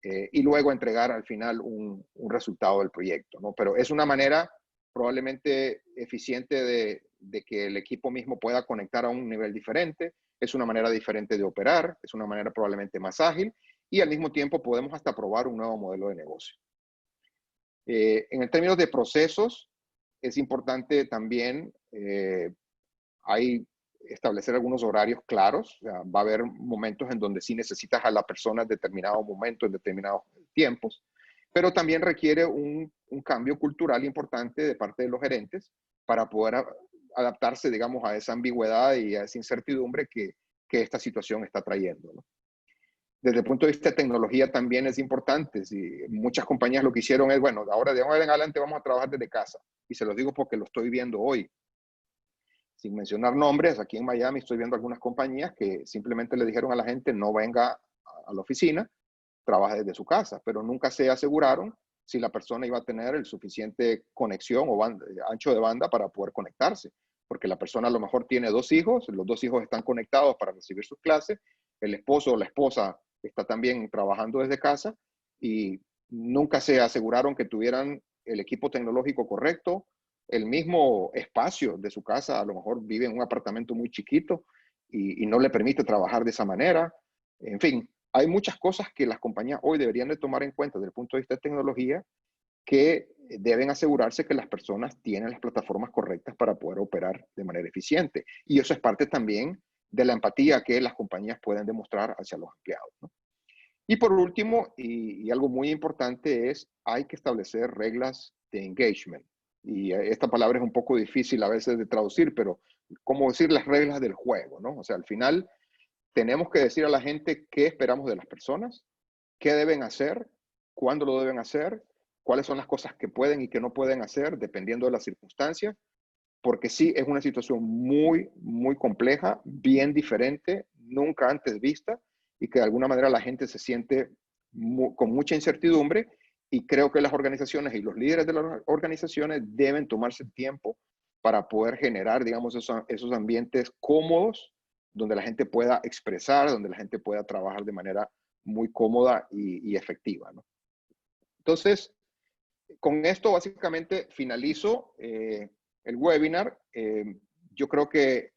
y luego entregar al final un resultado del proyecto, ¿no? Pero es una manera probablemente eficiente de que el equipo mismo pueda conectar a un nivel diferente, es una manera diferente de operar, es una manera probablemente más ágil y al mismo tiempo podemos hasta probar un nuevo modelo de negocio. En el términos de procesos, es importante también hay establecer algunos horarios claros. O sea, va a haber momentos en donde sí necesitas a la persona en determinado momento, en determinados tiempos, pero también requiere un cambio cultural importante de parte de los gerentes para poder adaptarse, digamos, a esa ambigüedad y a esa incertidumbre que esta situación está trayendo, ¿no? desde el punto de vista de tecnología también es importante. Si muchas compañías lo que hicieron es, bueno, ahora de ahora en adelante vamos a trabajar desde casa. Y se los digo porque lo estoy viendo hoy. Sin mencionar nombres, aquí en Miami estoy viendo algunas compañías que simplemente le dijeron a la gente no venga a la oficina, trabaja desde su casa, pero nunca se aseguraron si la persona iba a tener el suficiente conexión o ancho de banda para poder conectarse. Porque la persona a lo mejor tiene 2 hijos, los 2 hijos están conectados para recibir sus clases, el esposo o la esposa está también trabajando desde casa y nunca se aseguraron que tuvieran el equipo tecnológico correcto, el mismo espacio de su casa, a lo mejor vive en un apartamento muy chiquito y no le permite trabajar de esa manera. En fin, hay muchas cosas que las compañías hoy deberían de tomar en cuenta desde el punto de vista de tecnología que deben asegurarse que las personas tienen las plataformas correctas para poder operar de manera eficiente. Y eso es parte también de la empatía que las compañías pueden demostrar hacia los empleados, ¿no? Y por último, y algo muy importante es, hay que establecer reglas de engagement. Y esta palabra es un poco difícil a veces de traducir, pero como decir las reglas del juego, ¿no? O sea, al final tenemos que decir a la gente qué esperamos de las personas, qué deben hacer, cuándo lo deben hacer, cuáles son las cosas que pueden y que no pueden hacer dependiendo de las circunstancias, porque sí es una situación muy, muy compleja, bien diferente, nunca antes vista, y que de alguna manera la gente se siente con mucha incertidumbre, y creo que las organizaciones y los líderes de las organizaciones deben tomarse el tiempo para poder generar, digamos, esos ambientes cómodos, donde la gente pueda expresar, donde la gente pueda trabajar de manera muy cómoda y efectiva, ¿no? Entonces, con esto básicamente finalizo el webinar. Yo creo que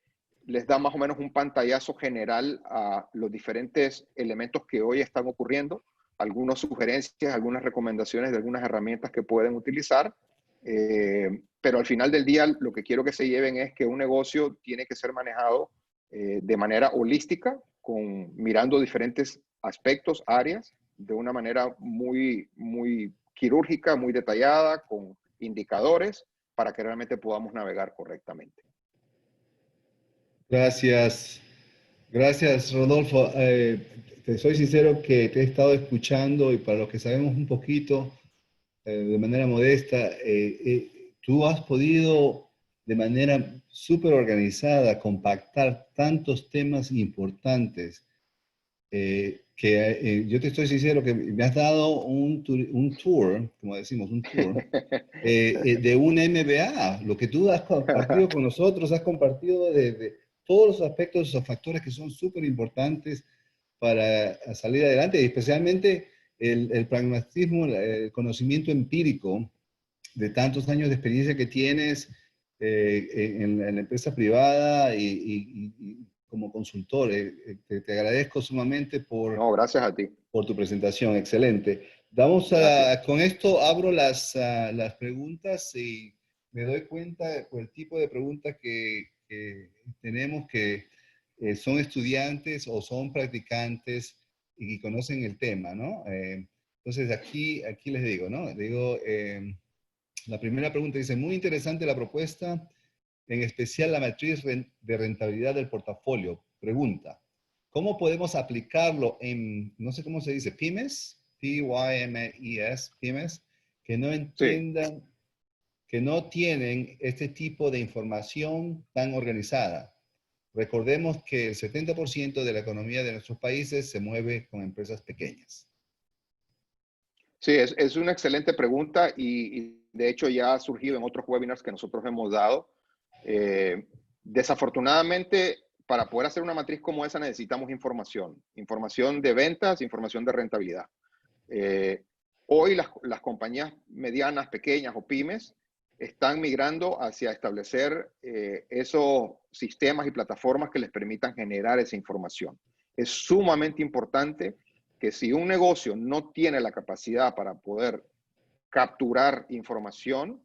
les da más o menos un pantallazo general a los diferentes elementos que hoy están ocurriendo, algunas sugerencias, algunas recomendaciones de algunas herramientas que pueden utilizar. Pero al final del día lo que quiero que se lleven es que un negocio tiene que ser manejado de manera holística, mirando diferentes aspectos, áreas, de una manera muy, muy quirúrgica, muy detallada, con indicadores, para que realmente podamos navegar correctamente. Gracias. Gracias, Rodolfo. Te soy sincero que te he estado escuchando y para los que sabemos un poquito, de manera modesta, tú has podido de manera súper organizada compactar tantos temas importantes yo te estoy sincero que me has dado un tour, como decimos, un tour, de un MBA. Lo que tú has compartido con nosotros, has compartido de todos los aspectos o factores que son súper importantes para salir adelante, y especialmente el pragmatismo, el conocimiento empírico de tantos años de experiencia que tienes en la empresa privada y como consultor. Te agradezco sumamente No, gracias a ti. por tu presentación, excelente. Con esto abro las preguntas y me doy cuenta por el tipo de preguntas que tenemos que son estudiantes o son practicantes y conocen el tema, ¿no? Entonces aquí les digo, ¿no? Digo, la primera pregunta dice, muy interesante la propuesta, en especial la matriz de rentabilidad del portafolio. Pregunta, ¿cómo podemos aplicarlo en, no sé cómo se dice, pymes? P-Y-M-E-S, pymes, que no Sí. entiendan, que no tienen este tipo de información tan organizada? Recordemos que el 70% de la economía de nuestros países se mueve con empresas pequeñas. Sí, es una excelente pregunta y de hecho ya ha surgido en otros webinars que nosotros hemos dado. Desafortunadamente, para poder hacer una matriz como esa necesitamos información. Información de ventas, información de rentabilidad. Hoy las compañías medianas, pequeñas o pymes están migrando hacia establecer esos sistemas y plataformas que les permitan generar esa información. Es sumamente importante que si un negocio no tiene la capacidad para poder capturar información,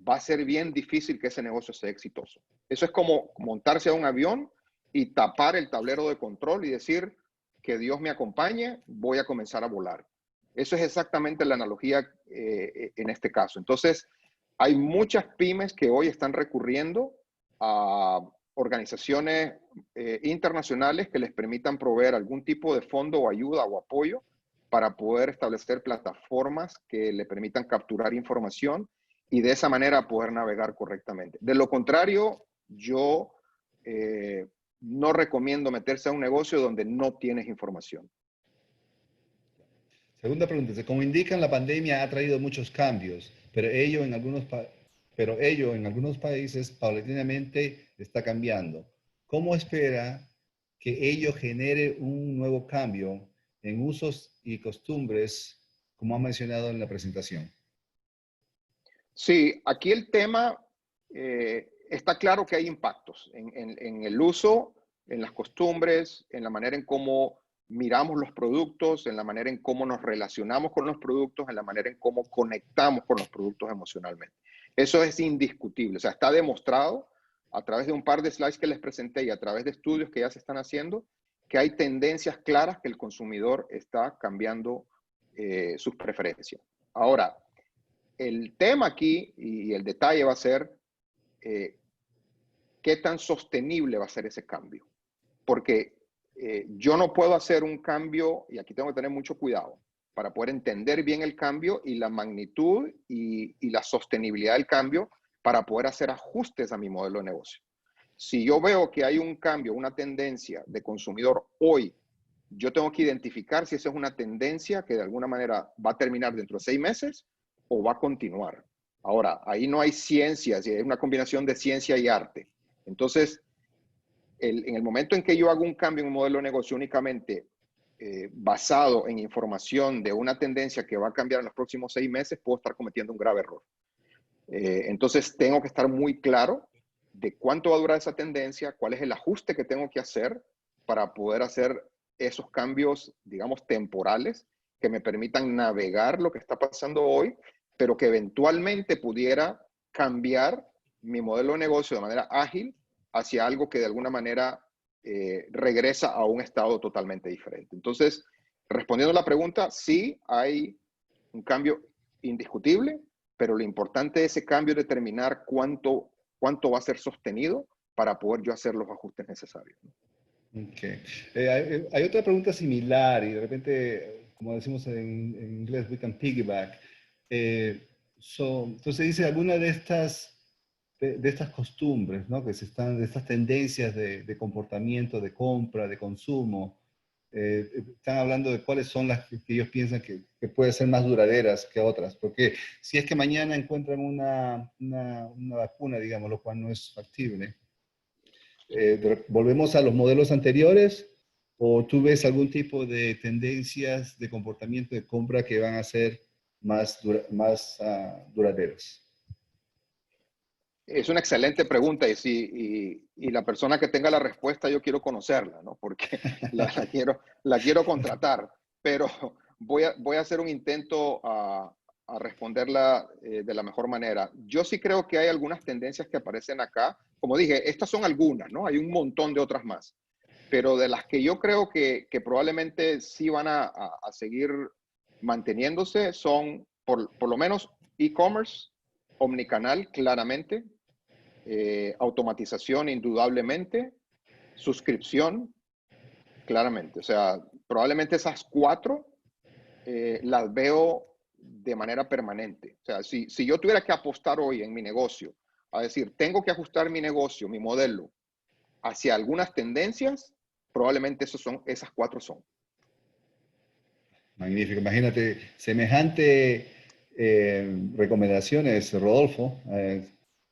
va a ser bien difícil que ese negocio sea exitoso. Eso es como montarse a un avión y tapar el tablero de control y decir que Dios me acompañe, voy a comenzar a volar. Eso es exactamente la analogía en este caso. Entonces, hay muchas pymes que hoy están recurriendo a organizaciones internacionales que les permitan proveer algún tipo de fondo o ayuda o apoyo para poder establecer plataformas que le permitan capturar información y de esa manera poder navegar correctamente. De lo contrario, yo no recomiendo meterse a un negocio donde no tienes información. Segunda pregunta, como indican, la pandemia ha traído muchos cambios, pero ello en algunos países paulatinamente está cambiando. ¿Cómo espera que ello genere un nuevo cambio en usos y costumbres, como ha mencionado en la presentación? Sí, aquí el tema está claro que hay impactos en el uso, en las costumbres, en la manera en cómo miramos los productos, en la manera en cómo nos relacionamos con los productos, en la manera en cómo conectamos con los productos emocionalmente. Eso es indiscutible, o sea, está demostrado a través de un par de slides que les presenté y a través de estudios que ya se están haciendo, que hay tendencias claras que el consumidor está cambiando sus preferencias. Ahora, el tema aquí y el detalle va a ser qué tan sostenible va a ser ese cambio. Porque yo no puedo hacer un cambio, y aquí tengo que tener mucho cuidado, para poder entender bien el cambio y la magnitud y la sostenibilidad del cambio para poder hacer ajustes a mi modelo de negocio. Si yo veo que hay un cambio, una tendencia de consumidor hoy, yo tengo que identificar si esa es una tendencia que de alguna manera va a terminar dentro de 6 meses o va a continuar. Ahora, ahí no hay ciencia, es una combinación de ciencia y arte. Entonces, en el momento en que yo hago un cambio en un modelo de negocio únicamente basado en información de una tendencia que va a cambiar en los próximos 6 meses, puedo estar cometiendo un grave error. Entonces, tengo que estar muy claro de cuánto va a durar esa tendencia, cuál es el ajuste que tengo que hacer para poder hacer esos cambios, digamos, temporales que me permitan navegar lo que está pasando hoy, pero que eventualmente pudiera cambiar mi modelo de negocio de manera ágil hacia algo que de alguna manera regresa a un estado totalmente diferente. Entonces, respondiendo a la pregunta, sí hay un cambio indiscutible, pero lo importante de ese cambio es determinar cuánto va a ser sostenido para poder yo hacer los ajustes necesarios. Okay. Hay otra pregunta similar y de repente, como decimos en inglés, we can piggyback. Entonces dice, alguna de estas costumbres, ¿no? De estas tendencias de comportamiento, de compra, de consumo, están hablando de cuáles son las que ellos piensan que pueden ser más duraderas que otras. Porque si es que mañana encuentran una vacuna, digamos, lo cual no es factible, ¿volvemos a los modelos anteriores o tú ves algún tipo de tendencias de comportamiento de compra que van a ser más duraderas? Es una excelente pregunta y la persona que tenga la respuesta yo quiero conocerla, ¿no? Porque la quiero contratar, pero voy a hacer un intento a responderla de la mejor manera. Yo sí creo que hay algunas tendencias que aparecen acá. Como dije, estas son algunas, ¿no? Hay un montón de otras más, pero de las que yo creo que probablemente sí van a seguir manteniéndose son por lo menos e-commerce, omnicanal, claramente, automatización, indudablemente, suscripción, claramente. O sea, probablemente esas 4 las veo de manera permanente. O sea, si yo tuviera que apostar hoy en mi negocio, a decir, tengo que ajustar mi negocio, mi modelo, hacia algunas tendencias, probablemente esas 4 son. Magnífico. Imagínate, semejante recomendaciones, Rodolfo,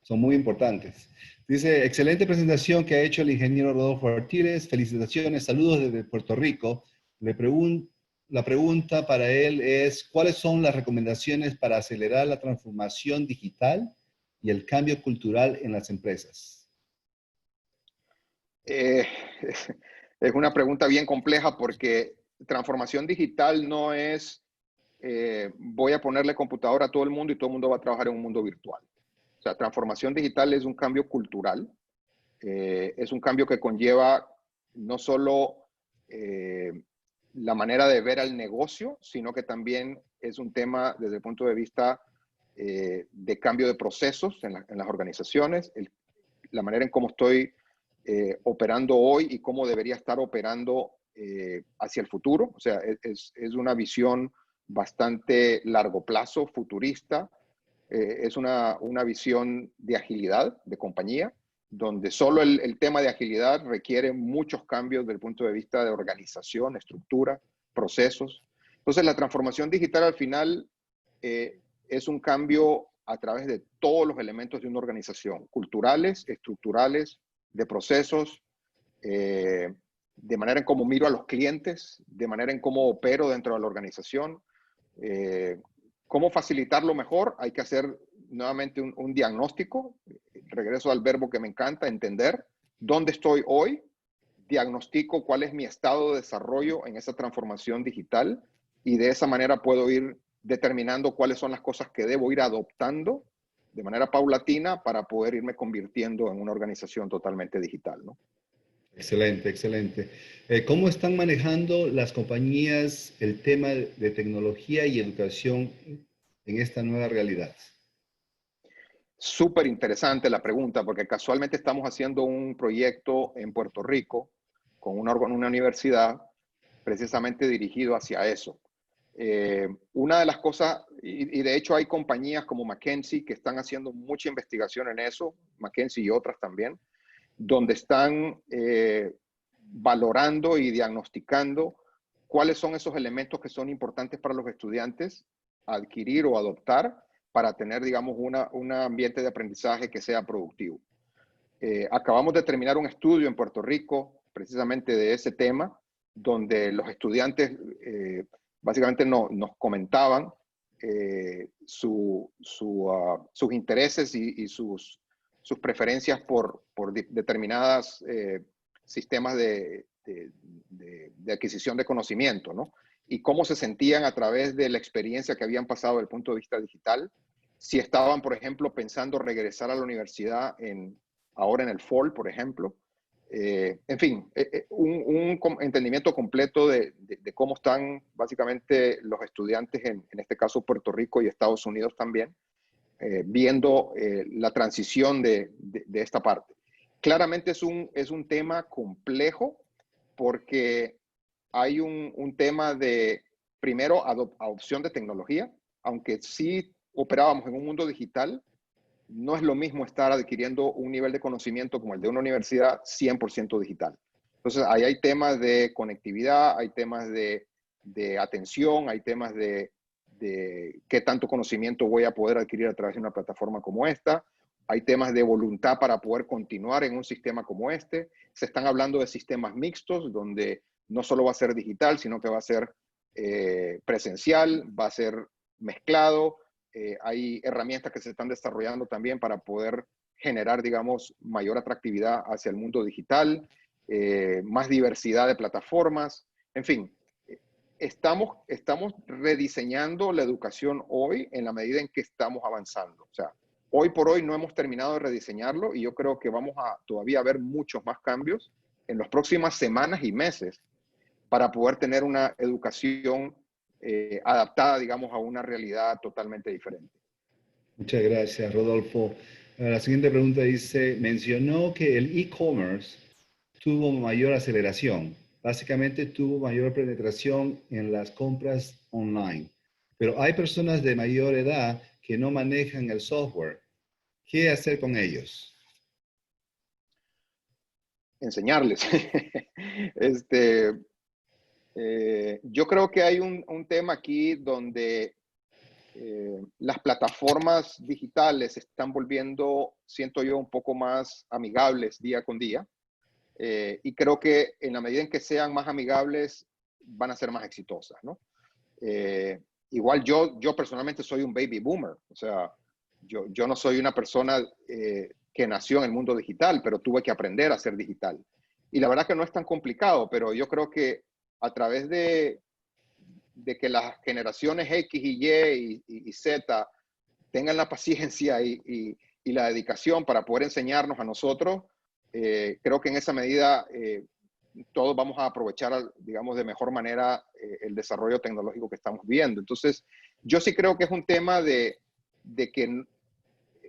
son muy importantes. Dice, excelente presentación que ha hecho el ingeniero Rodolfo Artiles. Felicitaciones, saludos desde Puerto Rico. La pregunta para él es, ¿cuáles son las recomendaciones para acelerar la transformación digital y el cambio cultural en las empresas? Eh, es una pregunta bien compleja porque transformación digital no es voy a ponerle computadora a todo el mundo y todo el mundo va a trabajar en un mundo virtual. O sea, transformación digital es un cambio cultural, es un cambio que conlleva no solo la manera de ver al negocio, sino que también es un tema desde el punto de vista de cambio de procesos en las organizaciones, la manera en cómo estoy operando hoy y cómo debería estar operando hacia el futuro. O sea, es una visión bastante largo plazo, futurista. Es una visión de agilidad de compañía, donde solo el tema de agilidad requiere muchos cambios desde el punto de vista de organización, estructura, procesos. Entonces, la transformación digital al final es un cambio a través de todos los elementos de una organización, culturales, estructurales, de procesos, de manera en cómo miro a los clientes, de manera en cómo opero dentro de la organización. ¿Cómo facilitarlo mejor? Hay que hacer nuevamente un diagnóstico. Regreso al verbo que me encanta, entender dónde estoy hoy, diagnostico cuál es mi estado de desarrollo en esa transformación digital y de esa manera puedo ir determinando cuáles son las cosas que debo ir adoptando de manera paulatina para poder irme convirtiendo en una organización totalmente digital, ¿no? Excelente, excelente. ¿Cómo están manejando las compañías el tema de tecnología y educación en esta nueva realidad? Súper interesante la pregunta, porque casualmente estamos haciendo un proyecto en Puerto Rico con una universidad precisamente dirigido hacia eso. Una de las cosas, y de hecho hay compañías como McKinsey que están haciendo mucha investigación en eso, McKinsey y otras también, donde están valorando y diagnosticando cuáles son esos elementos que son importantes para los estudiantes adquirir o adoptar para tener, digamos, un ambiente de aprendizaje que sea productivo. Acabamos de terminar un estudio en Puerto Rico precisamente de ese tema, donde los estudiantes básicamente nos comentaban sus intereses y sus preferencias por determinadas sistemas de adquisición de conocimiento, ¿no? Y cómo se sentían a través de la experiencia que habían pasado desde el punto de vista digital. Si estaban, por ejemplo, pensando regresar a la universidad ahora en el fall, por ejemplo. En fin, un entendimiento completo de cómo están básicamente los estudiantes, en este caso Puerto Rico y Estados Unidos también, viendo la transición de esta parte. Claramente es un tema complejo porque hay un tema de, primero, adopción de tecnología, aunque sí operábamos en un mundo digital, no es lo mismo estar adquiriendo un nivel de conocimiento como el de una universidad 100% digital. Entonces, ahí hay temas de conectividad, hay temas de atención, hay temas de qué tanto conocimiento voy a poder adquirir a través de una plataforma como esta. Hay temas de voluntad para poder continuar en un sistema como este. Se están hablando de sistemas mixtos, donde no solo va a ser digital, sino que va a ser presencial, va a ser mezclado. Hay herramientas que se están desarrollando también para poder generar, digamos, mayor atractividad hacia el mundo digital, más diversidad de plataformas. En fin, estamos rediseñando la educación hoy en la medida en que estamos avanzando. O sea, hoy por hoy no hemos terminado de rediseñarlo y yo creo que vamos a todavía ver muchos más cambios en las próximas semanas y meses para poder tener una educación adaptada, digamos, a una realidad totalmente diferente. Muchas gracias, Rodolfo. La siguiente pregunta dice, mencionó que el e-commerce tuvo mayor aceleración. Básicamente tuvo mayor penetración en las compras online. Pero hay personas de mayor edad que no manejan el software. ¿Qué hacer con ellos? Enseñarles. Yo creo que hay un tema aquí donde las plataformas digitales se están volviendo, siento yo, un poco más amigables día con día. Y creo que en la medida en que sean más amigables, van a ser más exitosas, ¿no? Igual yo personalmente soy un baby boomer. O sea, yo no soy una persona que nació en el mundo digital, pero tuve que aprender a ser digital. Y la verdad que no es tan complicado, pero yo creo que a través de que las generaciones X y Z tengan la paciencia y la dedicación para poder enseñarnos a nosotros, creo que en esa medida todos vamos a aprovechar, digamos, de mejor manera el desarrollo tecnológico que estamos viendo. Entonces, yo sí creo que es un tema de que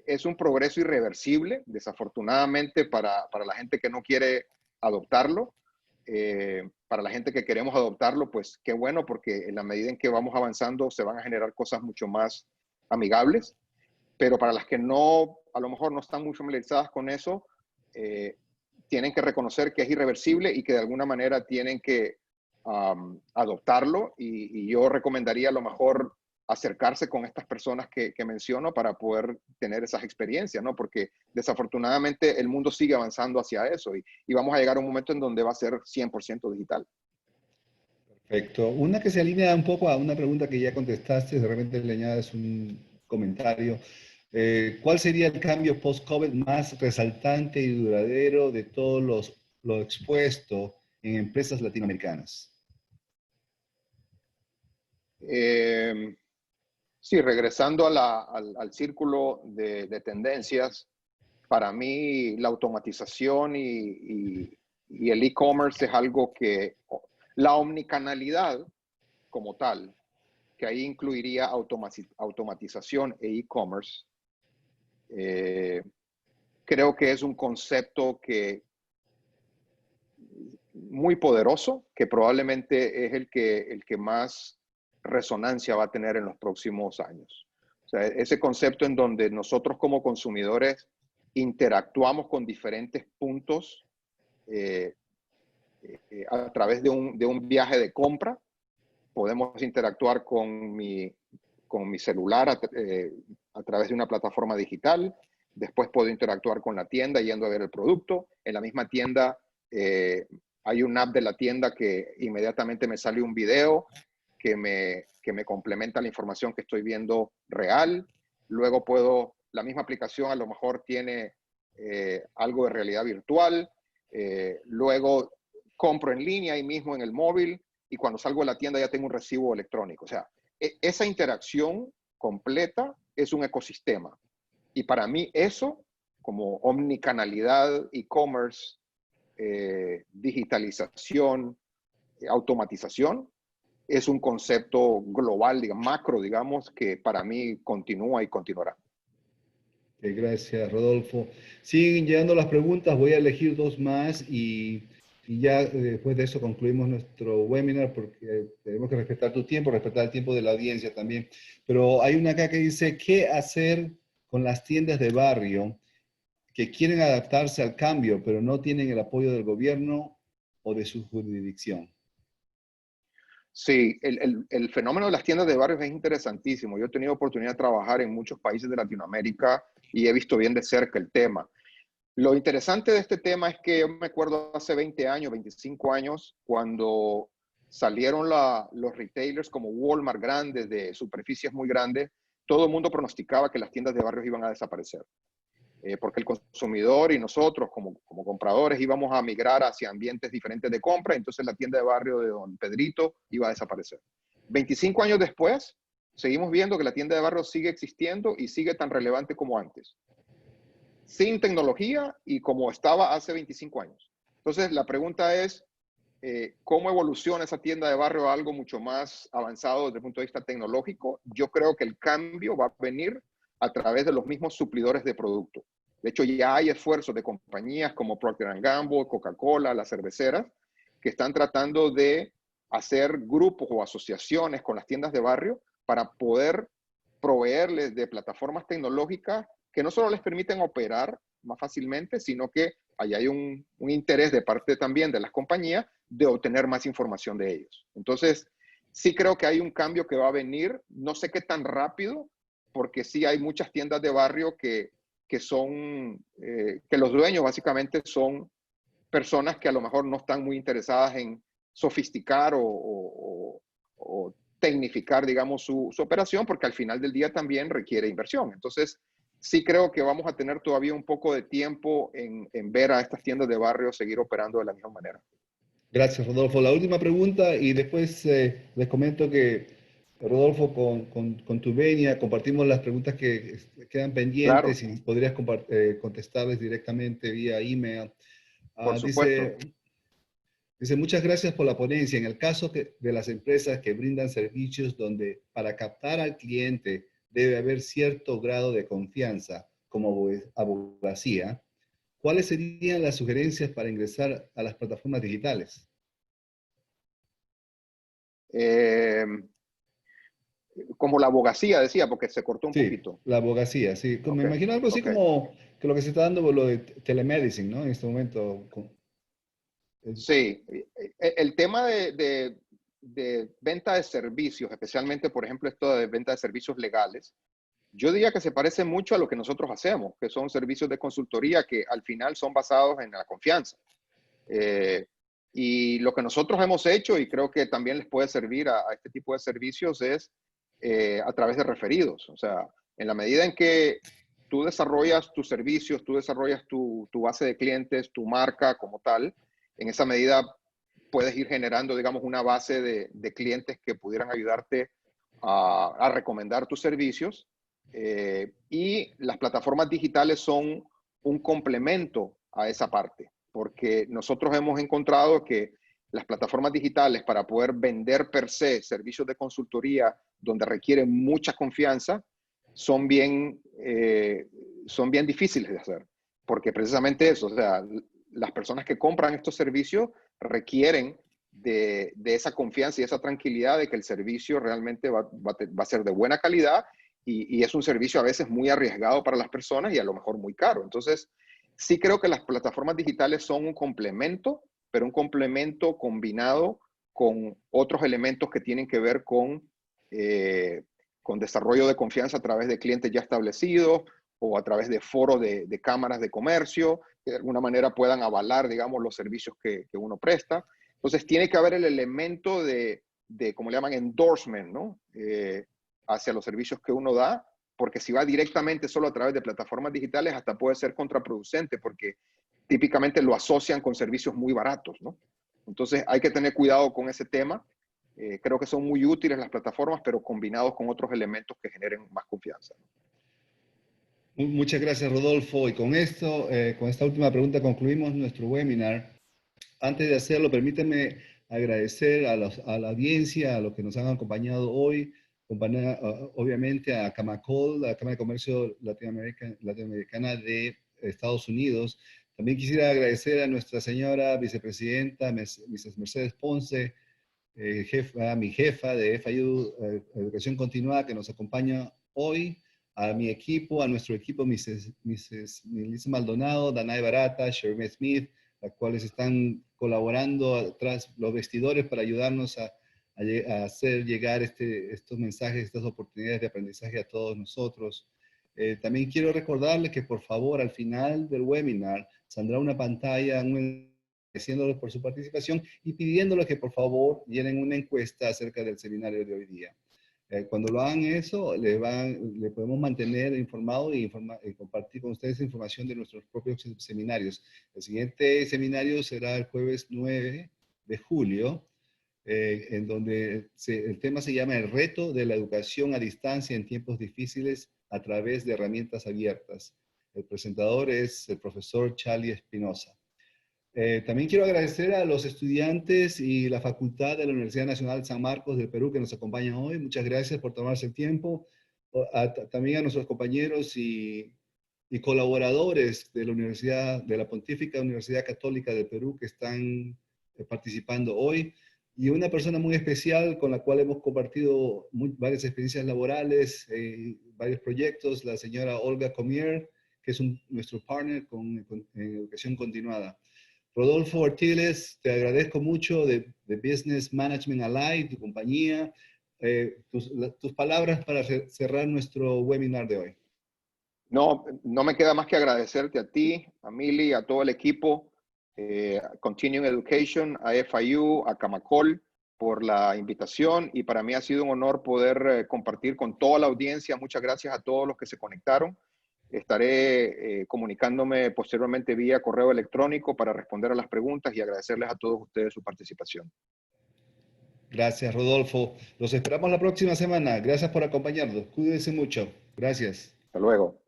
es un progreso irreversible, desafortunadamente para la gente que no quiere adoptarlo. Para la gente que queremos adoptarlo, pues qué bueno, porque en la medida en que vamos avanzando se van a generar cosas mucho más amigables, pero para las que no, a lo mejor no están muy familiarizadas con eso, tienen que reconocer que es irreversible y que de alguna manera tienen que adoptarlo, y yo recomendaría a lo mejor acercarse con estas personas que menciono para poder tener esas experiencias, ¿no? Porque desafortunadamente el mundo sigue avanzando hacia eso y vamos a llegar a un momento en donde va a ser 100% digital. Perfecto. Una que se alinea un poco a una pregunta que ya contestaste, de repente le añades un comentario. ¿Cuál sería el cambio post-COVID más resaltante y duradero de todos lo expuesto en empresas latinoamericanas? Sí, regresando al círculo de tendencias, para mí la automatización y el e-commerce es algo que, la omnicanalidad como tal, que ahí incluiría automatización e e-commerce, creo que es un concepto que muy poderoso, que probablemente es el que más resonancia va a tener en los próximos años. O sea, ese concepto en donde nosotros como consumidores interactuamos con diferentes puntos a través de un viaje de compra. Podemos interactuar con mi celular a través de una plataforma digital. Después puedo interactuar con la tienda yendo a ver el producto. En la misma tienda hay un app de la tienda que inmediatamente me sale un video que me complementa la información que estoy viendo real. Luego la misma aplicación a lo mejor tiene algo de realidad virtual. Luego compro en línea ahí mismo en el móvil, y cuando salgo de la tienda ya tengo un recibo electrónico. O sea, esa interacción completa es un ecosistema. Y para mí eso, como omnicanalidad, e-commerce, digitalización, automatización, es un concepto global, digamos, macro, digamos, que para mí continúa y continuará. Gracias, Rodolfo. Siguen llegando las preguntas, voy a elegir dos más y ya después de eso concluimos nuestro webinar porque tenemos que respetar tu tiempo, respetar el tiempo de la audiencia también. Pero hay una acá que dice, ¿qué hacer con las tiendas de barrio que quieren adaptarse al cambio, pero no tienen el apoyo del gobierno o de su jurisdicción? Sí, el fenómeno de las tiendas de barrios es interesantísimo. Yo he tenido oportunidad de trabajar en muchos países de Latinoamérica y he visto bien de cerca el tema. Lo interesante de este tema es que yo me acuerdo hace 20 años, 25 años, cuando salieron los retailers como Walmart grandes, de superficies muy grandes, todo el mundo pronosticaba que las tiendas de barrios iban a desaparecer. Porque el consumidor y nosotros como compradores íbamos a migrar hacia ambientes diferentes de compra, entonces la tienda de barrio de don Pedrito iba a desaparecer. 25 años después, seguimos viendo que la tienda de barrio sigue existiendo y sigue tan relevante como antes, sin tecnología y como estaba hace 25 años. Entonces la pregunta es, ¿cómo evoluciona esa tienda de barrio a algo mucho más avanzado desde el punto de vista tecnológico? Yo creo que el cambio va a venir a través de los mismos suplidores de producto. De hecho, ya hay esfuerzos de compañías como Procter & Gamble, Coca-Cola, las cerveceras, que están tratando de hacer grupos o asociaciones con las tiendas de barrio para poder proveerles de plataformas tecnológicas que no solo les permiten operar más fácilmente, sino que ahí hay un interés de parte también de las compañías de obtener más información de ellos. Entonces, sí creo que hay un cambio que va a venir, no sé qué tan rápido, porque sí hay muchas tiendas de barrio que son, que los dueños básicamente son personas que a lo mejor no están muy interesadas en sofisticar o tecnificar, digamos, su operación, porque al final del día también requiere inversión. Entonces, sí creo que vamos a tener todavía un poco de tiempo en ver a estas tiendas de barrio seguir operando de la misma manera. Gracias, Rodolfo. La última pregunta y después les comento que Rodolfo, con tu venia, compartimos las preguntas que quedan Claro, pendientes y podrías contestarles directamente vía email. por Ah, supuesto. dice, muchas gracias por la ponencia. En el caso de las empresas que brindan servicios donde para captar al cliente debe haber cierto grado de confianza, como abogacía, ¿cuáles serían las sugerencias para ingresar a las plataformas digitales? Como la abogacía, decía, porque se cortó un Sí, poquito. la abogacía, sí. Me Ok, imagino algo así ok. como que lo que se está dando por lo de telemedicine, ¿no? En este momento. Sí, el tema de venta de servicios, especialmente, por ejemplo, esto de venta de servicios legales, yo diría que se parece mucho a lo que nosotros hacemos, que son servicios de consultoría que al final son basados en la confianza. Eh, y lo que nosotros hemos hecho, y creo que también les puede servir a este tipo de servicios, es a través de referidos. O sea, en la medida en que tú desarrollas tus servicios, tú desarrollas tu base de clientes, tu marca como tal, en esa medida puedes ir generando, digamos, una base de clientes que pudieran ayudarte a recomendar tus servicios. Y las plataformas digitales son un complemento a esa parte, porque nosotros hemos encontrado que las plataformas digitales para poder vender per se servicios de consultoría donde requieren mucha confianza son bien difíciles de hacer, porque precisamente eso, o sea, las personas que compran estos servicios requieren de esa confianza y esa tranquilidad de que el servicio realmente va a ser de buena calidad y es un servicio a veces muy arriesgado para las personas y a lo mejor muy caro. Entonces, sí creo que las plataformas digitales son un complemento, pero un complemento combinado con otros elementos que tienen que ver con desarrollo de confianza a través de clientes ya establecidos o a través de foros de cámaras de comercio, que de alguna manera puedan avalar, digamos, los servicios que uno presta. Entonces, tiene que haber el elemento como le llaman, endorsement, ¿no? Hacia los servicios que uno da, porque si va directamente solo a través de plataformas digitales, hasta puede ser contraproducente, porque típicamente lo asocian con servicios muy baratos, ¿no? Entonces, hay que tener cuidado con ese tema. Creo que son muy útiles las plataformas, pero combinados con otros elementos que generen más confianza. Muchas gracias, Rodolfo. Y con esto, con esta última pregunta concluimos nuestro webinar. Antes de hacerlo, permítanme agradecer a la audiencia, a los que nos han acompañado hoy, obviamente a Camacol, la Cámara de Comercio Latinoamericana de Estados Unidos. También quisiera agradecer a nuestra señora vicepresidenta, Mrs. Mercedes Ponce, mi jefa de FIU Educación Continuada, que nos acompaña hoy, a mi equipo, a nuestro equipo, Mrs. Melissa Maldonado, Danae Barata, Sherman Smith, las cuales están colaborando tras los vestidores para ayudarnos a hacer llegar estos mensajes, estas oportunidades de aprendizaje a todos nosotros. También quiero recordarles que por favor al final del webinar saldrá una pantalla, agradeciéndoles por su participación y pidiéndoles que por favor llenen una encuesta acerca del seminario de hoy día. Cuando lo hagan eso, le podemos mantener informado y compartir con ustedes información de nuestros propios seminarios. El siguiente seminario será el jueves 9 de julio, en donde el tema se llama El reto de la educación a distancia en tiempos difíciles a través de herramientas abiertas. El presentador es el profesor Charlie Espinosa. También quiero agradecer a los estudiantes y la Facultad de la Universidad Nacional San Marcos del Perú que nos acompañan hoy. Muchas gracias por tomarse el tiempo. También a nuestros compañeros y colaboradores de la Universidad, de la Pontífica Universidad Católica del Perú que están participando hoy. Y una persona muy especial con la cual hemos compartido varias experiencias laborales, varios proyectos, la señora Olga Comier, que es nuestro partner en educación continuada. Rodolfo Ortiles, te agradezco mucho de Business Management Allied, tu compañía, tus palabras para cerrar nuestro webinar de hoy. No, no me queda más que agradecerte a ti, a Mili, a todo el equipo, a Continuing Education, a FIU, a Camacol, por la invitación y para mí ha sido un honor poder compartir con toda la audiencia. Muchas gracias a todos los que se conectaron. Estaré comunicándome posteriormente vía correo electrónico para responder a las preguntas y agradecerles a todos ustedes su participación. Gracias, Rodolfo. Los esperamos la próxima semana. Gracias por acompañarnos. Cuídense mucho. Gracias. Hasta luego.